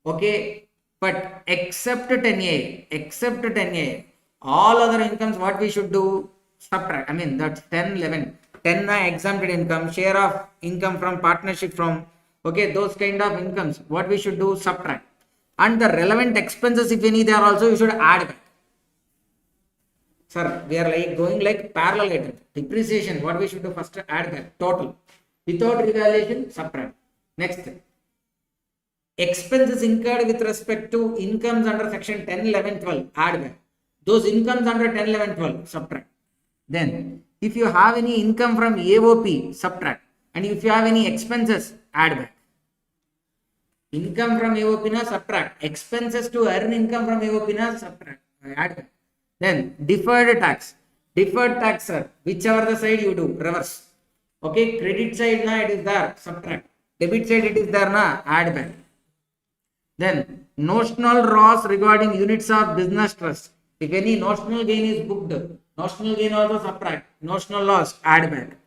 okay, but except 10A, all other incomes, what we should do? Subtract. I mean, that's 10, 11. 10 exempted income, share of income from partnership from, okay, those kind of incomes, what we should do? Subtract. And the relevant expenses, if any, they are also, you should add back. Sir, we are like going like parallel item. Depreciation, what we should do? First add back, total. Without revaluation, subtract. Next, expenses incurred with respect to incomes under section 10, 11, 12, add back. Those incomes under 10, 11, 12, subtract. Then, if you have any income from AOP, subtract. And if you have any expenses, add back. Income from AOP na subtract. Expenses to earn income from AOP na subtract. Add back. Then deferred tax. Deferred tax, sir. Whichever the side you do, reverse. Okay, credit side na it is there, subtract. Debit side it is there na, add back. Then notional loss regarding units of business trust. If any notional gain is booked, notional gain also subtract. Notional loss, add back.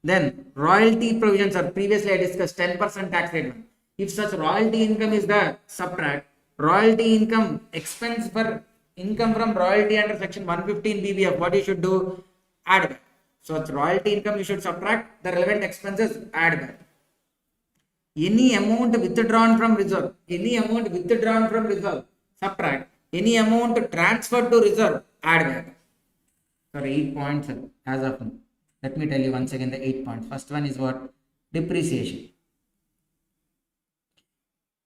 Then royalty provisions are previously I discussed 10% tax rate. If such royalty income is there, subtract. Royalty income expense for income from royalty under section 115 BBF, what you should do? Add back. So it's royalty income you should subtract, the relevant expenses add back. Any amount withdrawn from reserve, subtract. Any amount transferred to reserve, add back. Sorry, 8 points as of now. Let me tell you once again the 8 points. First one is what? Depreciation.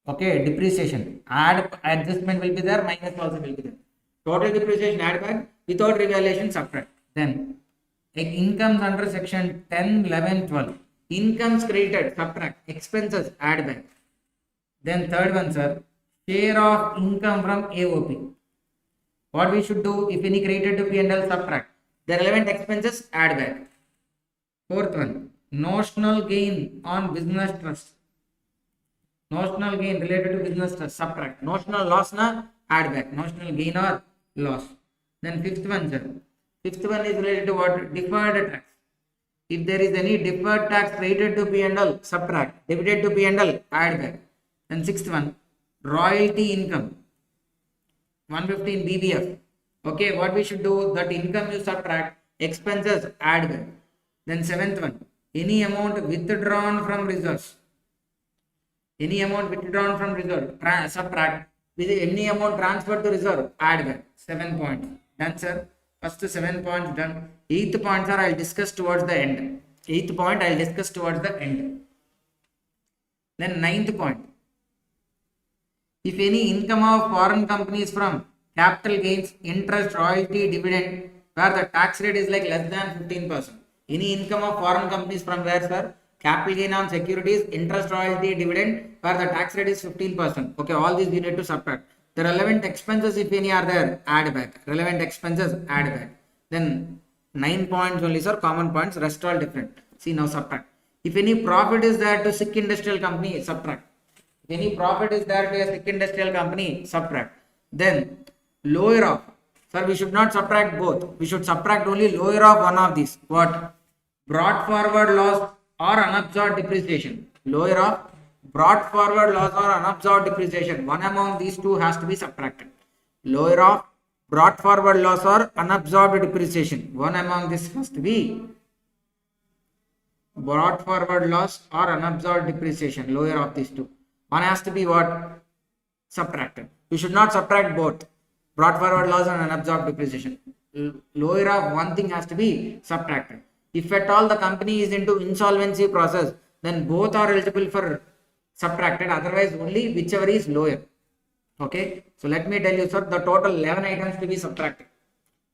Okay, depreciation. Add adjustment will be there, minus also will be there. Total depreciation add back, without revaluation subtract. Then incomes under section 10, 11, 12. Incomes credited, subtract. Expenses, add back. Then third one, sir, share of income from AOP. What we should do, if any credited to P&L, subtract. The relevant expenses, add back. Fourth one, notional gain on business trust. Notional gain related to business trust, subtract. Notional loss, na, add back. Notional gain or loss. Then fifth one, sir. Fifth one is related to what? Deferred tax. If there is any deferred tax credited to P&L, subtract. Debited to P&L, add back. Then sixth one, royalty income. 115 BBF. Okay, what we should do? That income you subtract. Expenses, add back. Then seventh one, any amount withdrawn from reserves. Any amount withdrawn from reserve, subtract. With any amount transferred to reserve, add back. 7 points. Done, sir. First 7 points done. 8th point, sir, I'll discuss towards the end. 8th point, I'll discuss towards the end. Then 9th point. If any income of foreign companies from capital gains, interest, royalty, dividend, where the tax rate is like less than 15%. Any income of foreign companies from where, sir? Capital gain on securities, interest, royalty, dividend, where the tax rate is 15%. Okay, all these you need to subtract. The relevant expenses, if any are there, add back. Relevant expenses, add back. Then 9 points only, sir, common points, rest all different. See, now subtract. If any profit is there to sick industrial company, subtract. If any profit is there to a sick industrial company, subtract. Then lower of, sir, we should not subtract both. We should subtract only lower of one of these. What? Brought forward loss or unabsorbed depreciation. Lower of brought forward loss or unabsorbed depreciation. One among these two has to be subtracted. Lower of brought forward loss or unabsorbed depreciation. One among this has to be brought forward loss or unabsorbed depreciation. Lower of these two. One has to be what? Subtracted. You should not subtract both. Brought forward loss and unabsorbed depreciation. Lower of one thing has to be subtracted. If at all the company is into insolvency process, then both are eligible for subtracted, otherwise only whichever is lower. Okay, so let me tell you, sir, the total 11 items to be subtracted.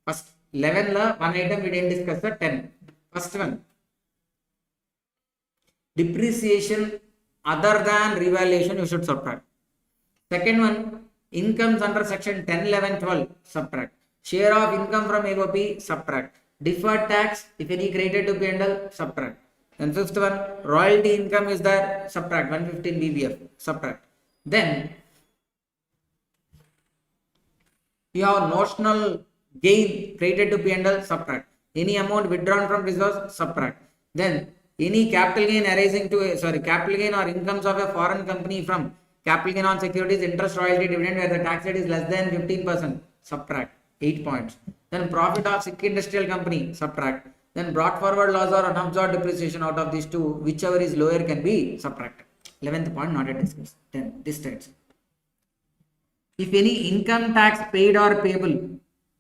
First 11 la one item we didn't discuss, the 10. First one, depreciation other than revaluation you should subtract. Second one, incomes under section 10, 11, 12, subtract. Share of income from AOP, subtract. Deferred tax, if any credited to P&L, subtract. Then fifth one, royalty income is there, subtract. 115 BBF, subtract. Then you have notional gain credited to P&L, subtract. Any amount withdrawn from reserves, subtract. Then any capital gain arising to capital gain or incomes of a foreign company from capital gain on securities, interest, royalty, dividend, where the tax rate is less than 15%, subtract. 8 points. Then profit of sick industrial company, subtract. Then brought forward loss or unabsorbed depreciation, out of these two, whichever is lower can be subtracted. 11th point not yet discussed. Then this states, if any income tax paid or payable,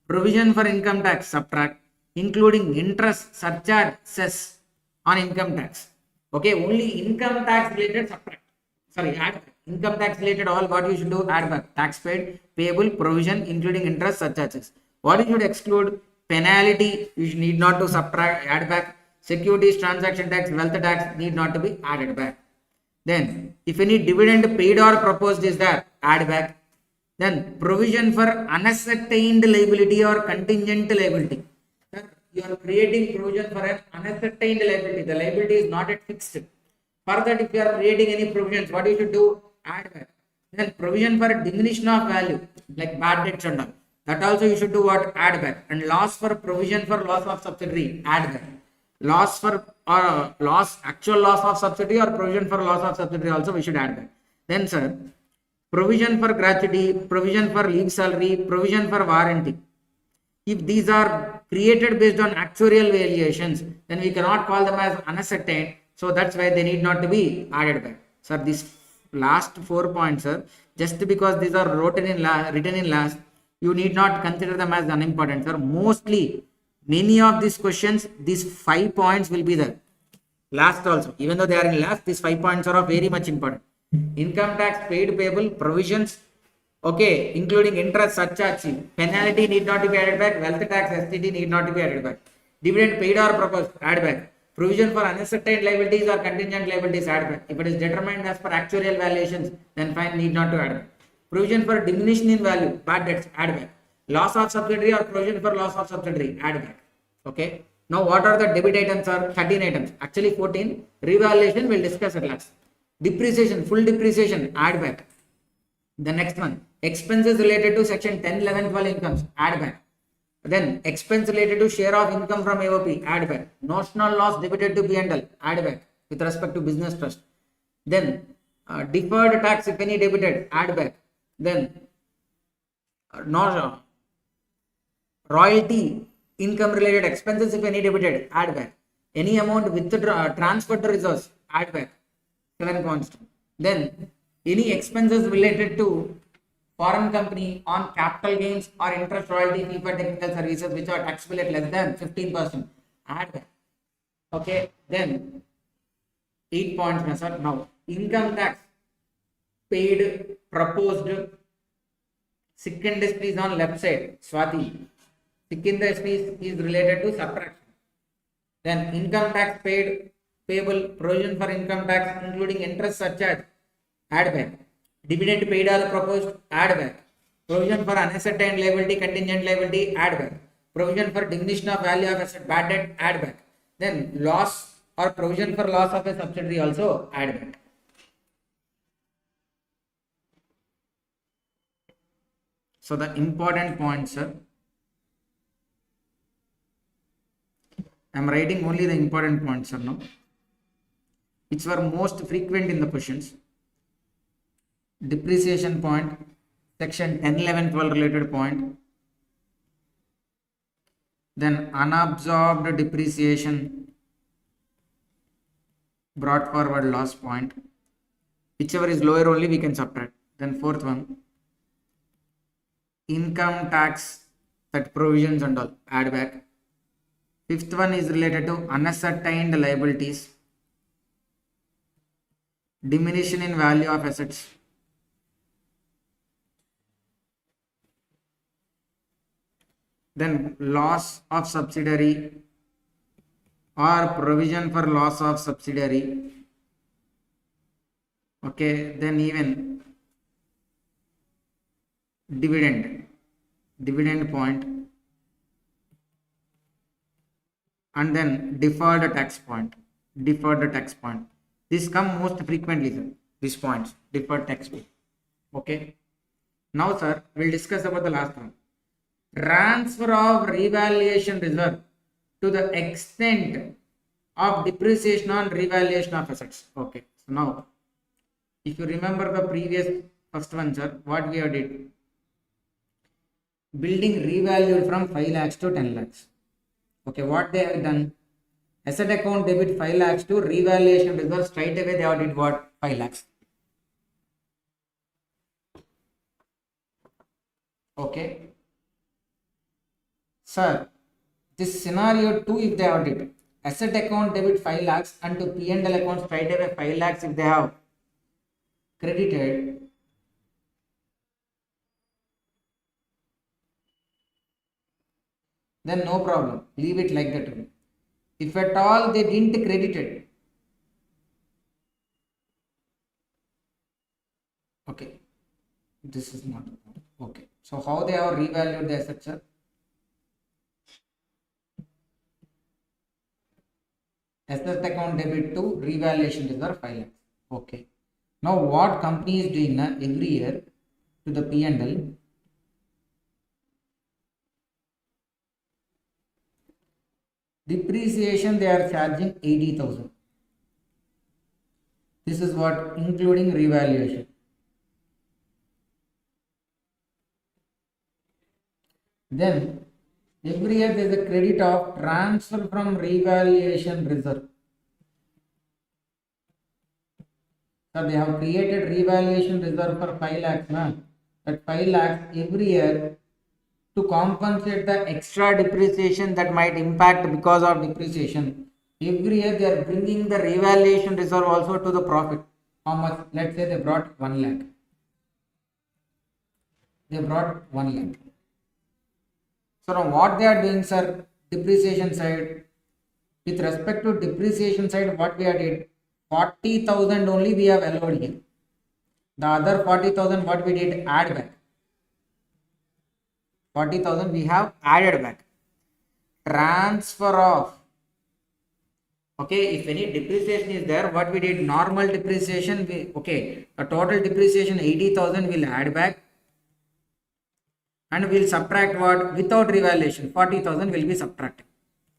provision for income tax, subtract, including interest, surcharge, cess on income tax. Okay, only income tax related subtract. Sorry, add back. Income tax related, all what you should do, add back. Tax paid, payable, provision, including interest, surcharges. What you should exclude? Penalty, you need not to subtract, add back. Securities, transaction tax, wealth tax need not to be added back. Then, if any dividend paid or proposed is there, add back. Then provision for unascertained liability or contingent liability. Sir, you are creating provision for an unascertained liability. The liability is not yet fixed. For that, if you are creating any provisions, what you should do? Add back. Then provision for diminution of value, like bad debts and all. That also you should do what? Add back. And loss for provision for loss of subsidiary, add back. Loss for actual loss of subsidiary or provision for loss of subsidiary also we should add back. Then sir, provision for gratuity, provision for leave salary, provision for warranty. If these are created based on actuarial valuations, then we cannot call them as unascertained. So that's why they need not to be added back. Sir, these last 4 points, sir, just because these are written in last, you need not consider them as unimportant, sir. Mostly, many of these questions, these 5 points will be there. Last also, even though they are in last, these 5 points are very much important. Income tax paid payable provisions, okay, including interest, surcharge, penalty need not to be added back, wealth tax, STT need not to be added back. Dividend paid or proposed, add back. Provision for unascertained liabilities or contingent liabilities, add back. If it is determined as per actuarial valuations, then fine, need not to add back. Provision for diminution in value, bad debts, add back. Loss of subsidiary or provision for loss of subsidiary, add back. Okay. Now, what are the debit items? Are 13 items. Actually, 14. Revaluation we'll discuss at last. Depreciation, full depreciation, add back. The next one, expenses related to section 10, 11, 12 incomes, add back. Then expense related to share of income from AOP, add back. Notional loss debited to P&L, add back with respect to business trust. Then deferred tax if any debited, add back. Then royalty income related expenses if any debited, add back. Any amount transferred to reserves, add back. 7 constant. Then any expenses related to foreign company on capital gains or interest royalty fee for technical services which are taxable at less than 15%, add back. Okay, then 8 points method. Now income tax paid proposed, sick industry is on left side, Swati. Sick industry is related to subtraction. Then income tax paid payable, provision for income tax including interest surcharge, add back. Dividend paid or proposed, add back. Provision for unascertained liability, contingent liability, add back. Provision for diminution of value of asset, bad debt, add back. Then loss or provision for loss of a subsidiary also, add back. So the important points, sir. I am writing only the important points, sir, now, which were most frequent in the questions. Depreciation point, section 10, 11, 12 related point. Then unabsorbed depreciation, brought forward loss point. Whichever is lower only we can subtract. Then fourth one, income tax, that provisions and all, add back. Fifth one is related to unascertained liabilities, diminution in value of assets. Then loss of subsidiary or provision for loss of subsidiary. Okay, then even dividend point, and then deferred tax point. These come most frequently, sir. These points, deferred tax point. Okay. Now, sir, we'll discuss about the last one. Transfer of revaluation reserve to the extent of depreciation on revaluation of assets. Okay. So now, if you remember the previous first one, sir, what we have did? Building revalued from 5 lakhs to 10 lakhs. Okay, what they have done? Asset account debit 5 lakhs to revaluation reserve, straight away they have did what? 5 lakhs. Okay. Sir, this scenario 2, if they have did asset account debit 5 lakhs and to P&L account straight away 5 lakhs if they have credited, then no problem, leave it like that. If at all they didn't credit it, okay, this is not a problem. Okay. So how they have revalued the assets, sir? Asset account debit to revaluation reserve 5 lakhs. Okay. Now what company is doing now every year to the P&L? Depreciation they are charging 80,000. This is what including revaluation. Then every year there is a credit of transfer from revaluation reserve. So they have created revaluation reserve for 5 lakhs. Na? That 5 lakhs every year to compensate the extra depreciation that might impact because of depreciation. Every year they are bringing the revaluation reserve also to the profit. How much? Let's say they brought 1 lakh. They brought 1 lakh. So now what they are doing, sir, depreciation side, with respect to depreciation side, what we are did, 40,000 only we have allowed here. The other 40,000 what we did, add back. 40,000 we have added back. Transfer of, okay, if any depreciation is there, what we did, normal depreciation, okay, a total depreciation 80,000 will add back, and we'll subtract what, without revaluation 40,000 will be subtracted.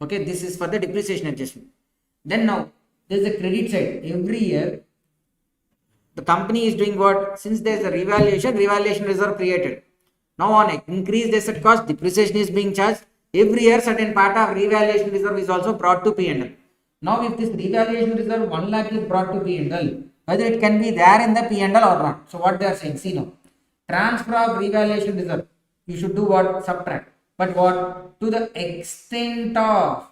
Okay, this is for the depreciation adjustment. Then now there is a credit side. Every year the company is doing what, since there is a revaluation reserve created. Now on increased asset cost, depreciation is being charged. Every year certain part of revaluation reserve is also brought to P&L. Now if this revaluation reserve 1 lakh is brought to P&L, whether it can be there in the P&L or not. So what they are saying, see now, transfer of revaluation reserve, you should do what, subtract. But what, to the extent of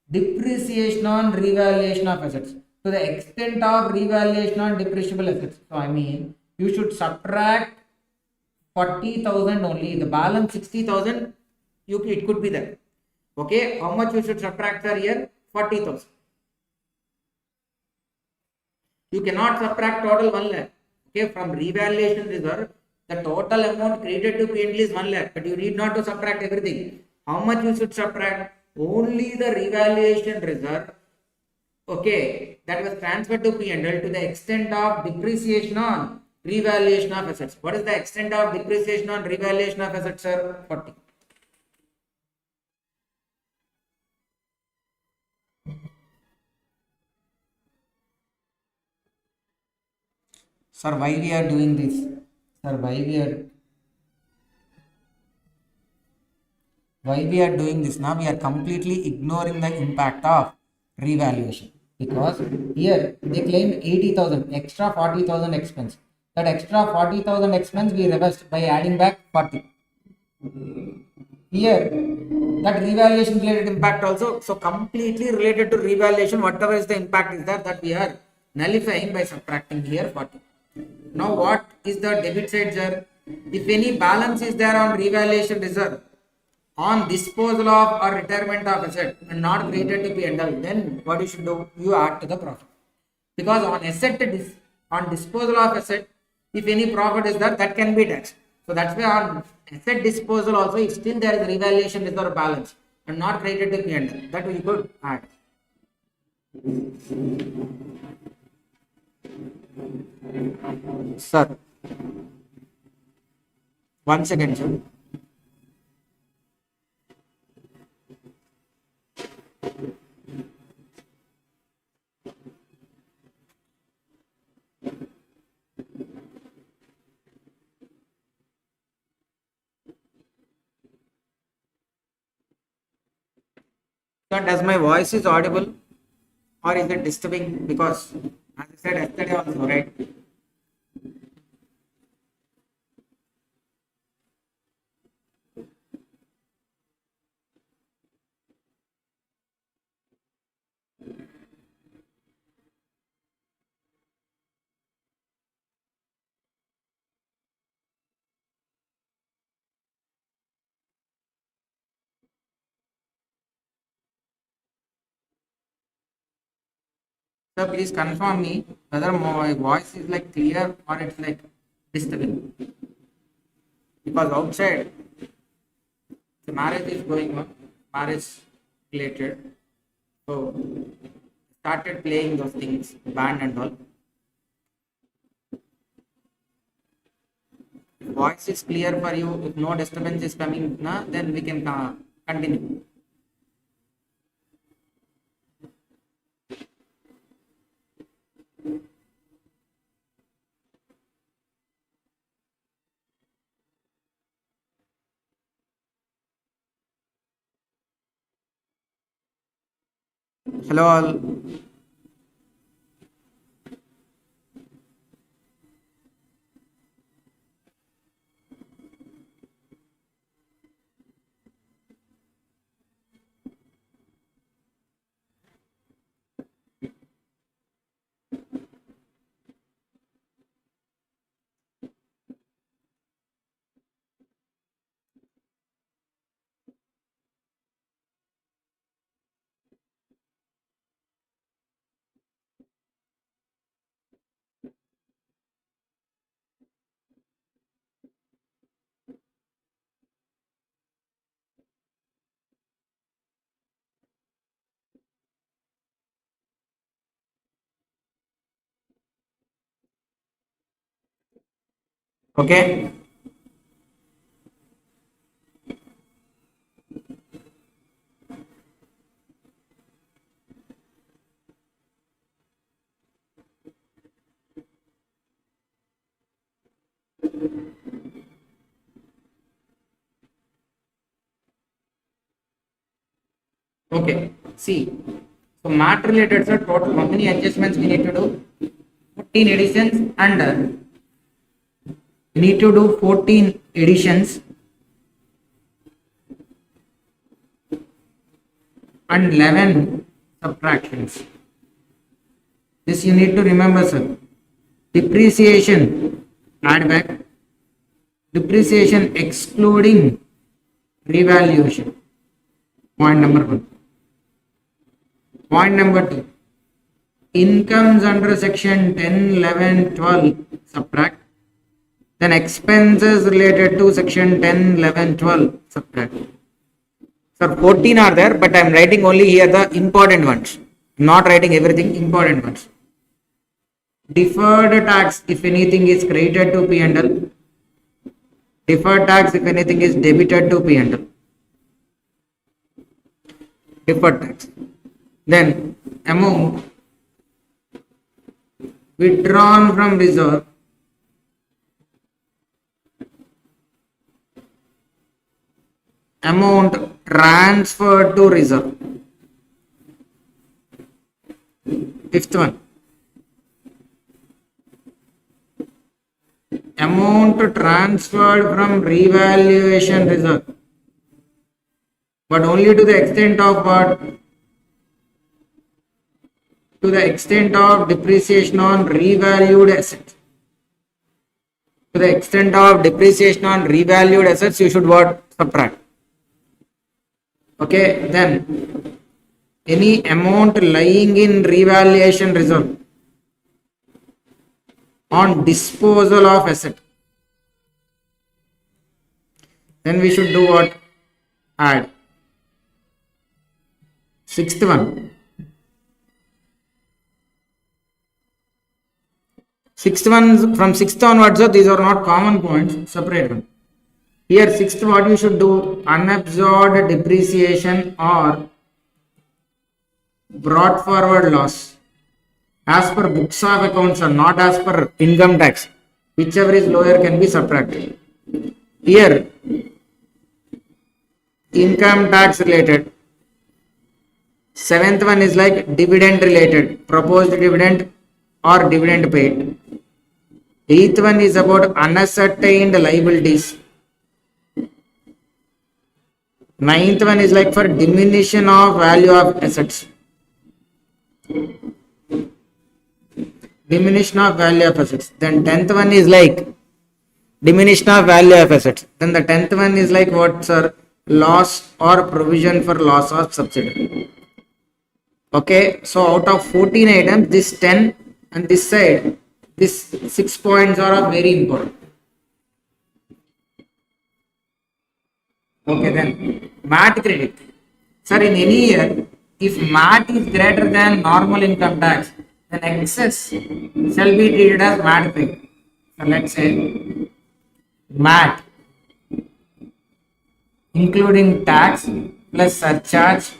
depreciation on revaluation of assets, to the extent of revaluation on depreciable assets. So I mean, you should subtract 40,000 only. The balance 60,000, it could be there. Okay, how much you should subtract per year? 40,000. You cannot subtract total 1 lakh. Okay, from revaluation reserve, the total amount credited to P&L is 1 lakh, but you need not to subtract everything. How much you should subtract? Only the revaluation reserve, okay, that was transferred to P&L to the extent of depreciation on revaluation of assets. What is the extent of depreciation on revaluation of assets, sir? 40. Sir, why we are doing this? Sir, why we are doing this now? We are completely ignoring the impact of revaluation, because here they claim 80,000 extra 40,000 expense. That extra 40,000 expense we reversed by adding back 40. Here that revaluation related impact also, so completely related to revaluation, whatever is the impact is there, that we are nullifying by subtracting here 40. Now what is the debit side, sir? If any balance is there on revaluation reserve on disposal of or retirement of asset and not created to P&L, then what you should do, you add to the profit. Because on on disposal of asset, if any profit is there, that can be taxed. So that's why on asset disposal also, if still there is revaluation reserve balance and not created to P&L, that we could add. Sir, one second, sir. So does my voice is audible or is it disturbing? Because as I said yesterday also, right? So please confirm me whether my voice is like clear or it's like disturbing. because outside the marriage is going on, marriage related. So started playing those things, band and all. Voice is clear for you. If no disturbance is coming, then we can continue. Hello all. Okay. Okay. See. So mat related, sir, total how many adjustments we need to do? 14 editions and we need to do 14 editions and 11 subtractions. This you need to remember, sir. Depreciation, add back. Depreciation excluding revaluation. Point number 1. Point number 2. Incomes under section 10, 11, 12 subtract. Then expenses related to section 10, 11, 12 subtract. Sir, 14 are there, but I am writing only here the important ones. Not writing everything, important ones. Deferred tax, if anything is credited to P&L. Deferred tax, if anything is debited to P&L. Deferred tax. Then amount withdrawn from reserve amount transferred to reserve. Fifth one, amount transferred from revaluation reserve, but only to the extent of what? To the extent of depreciation on revalued assets. To the extent of depreciation on revalued assets, you should what? Subtract. Okay, then any amount lying in revaluation reserve on disposal of asset, then we should do what? Add. Sixth one. Sixth one, from sixth onwards, so these are not common points, separate one. Here, sixth, what you should do? Unabsorbed depreciation or brought forward loss as per books of accounts and not as per income tax. Whichever is lower can be subtracted. Here, income tax related. Seventh one is like dividend related, proposed dividend or dividend paid. Eighth one is about unascertained liabilities. Ninth one is like for diminution of value of assets. Diminution of value of assets. Then 10th one is like diminution of value of assets. Then the 10th one is like what, sir? Loss or provision for loss of subsidiary. Okay, so out of 14 items, this 10 and this side, these 6 points are very important. Okay, then MAT credit. Sir, in any year, if MAT is greater than normal income tax, then excess shall be treated as MAT credit. So let's say MAT, including tax plus surcharge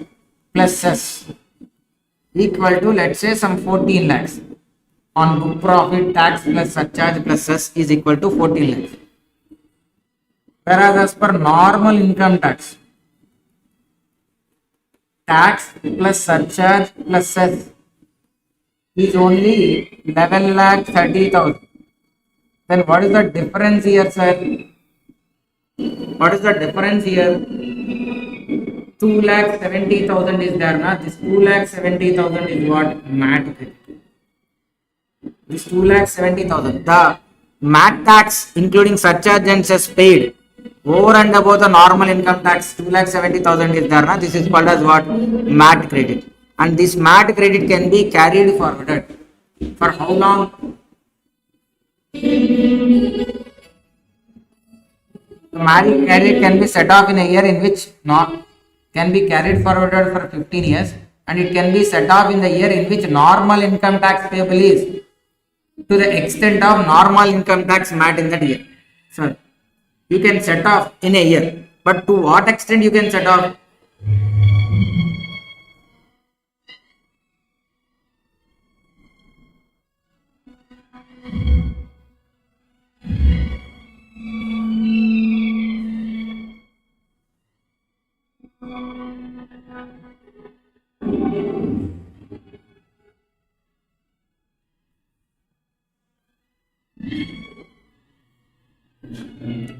plus cess, equal to, let's say, some 14 lakhs. On book profit, tax plus surcharge plus cess is equal to 14 lakhs. Whereas as per normal income tax, tax plus surcharge plus cess is only 11 lakh 30,000. Then what is the difference here, sir? What is the difference here? 2 lakh 70,000 is there, na? This 2 lakh 70,000 is what? MAT credit. This 2 lakh 70,000. The MAT tax, including surcharge and cess paid over and above the normal income tax, 2 lakh 70,000 is there, na? This is called as what? MAT credit. And this MAT credit can be carried forward. For how long? The MAT credit can be set off in a year in which can be carried forward for 15 years, and it can be set off in the year in which normal income tax payable is to the extent of normal income tax MAT in that year. So you can set off in a year, but to what extent you can set off?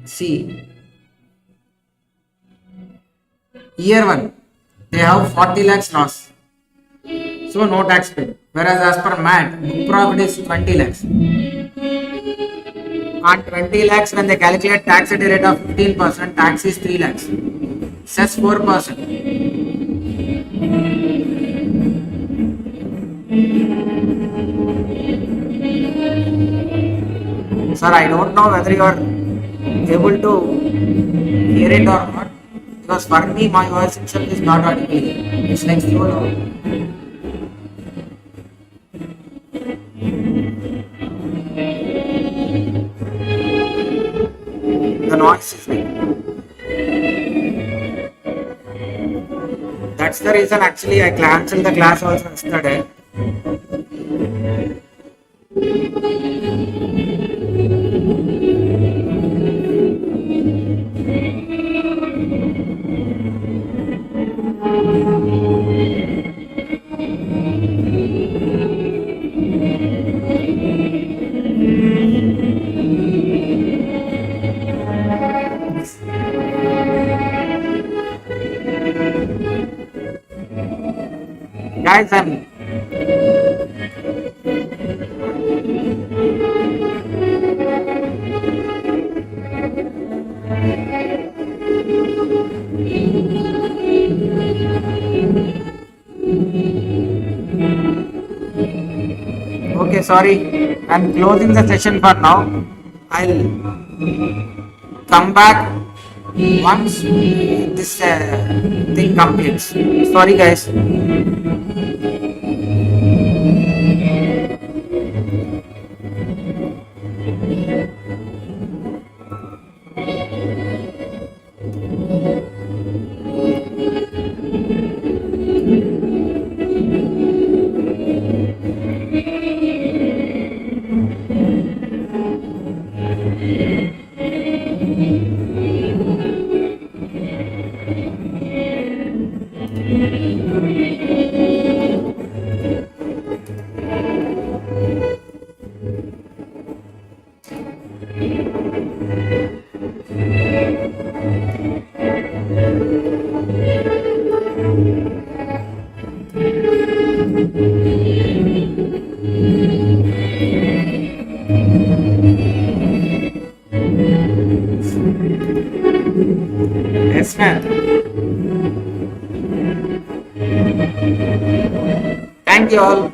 See, year 1, they have 40 lakhs loss, so no tax paid. Whereas as per MAT, book profit is 20 lakhs. On 20 lakhs, when they calculate tax at a rate of 15%, tax is 3 lakhs, cess 4%. Sir, I don't know whether you are able to hear it or not, because for me my voice itself is not audible. It's like slow loud. The noise is big. That's the reason actually I cancelled the class also yesterday. Guys, okay, sorry, I'm closing the session for now. I'll come back once this thing completes. Sorry, guys. Yes, ma'am. Thank you all.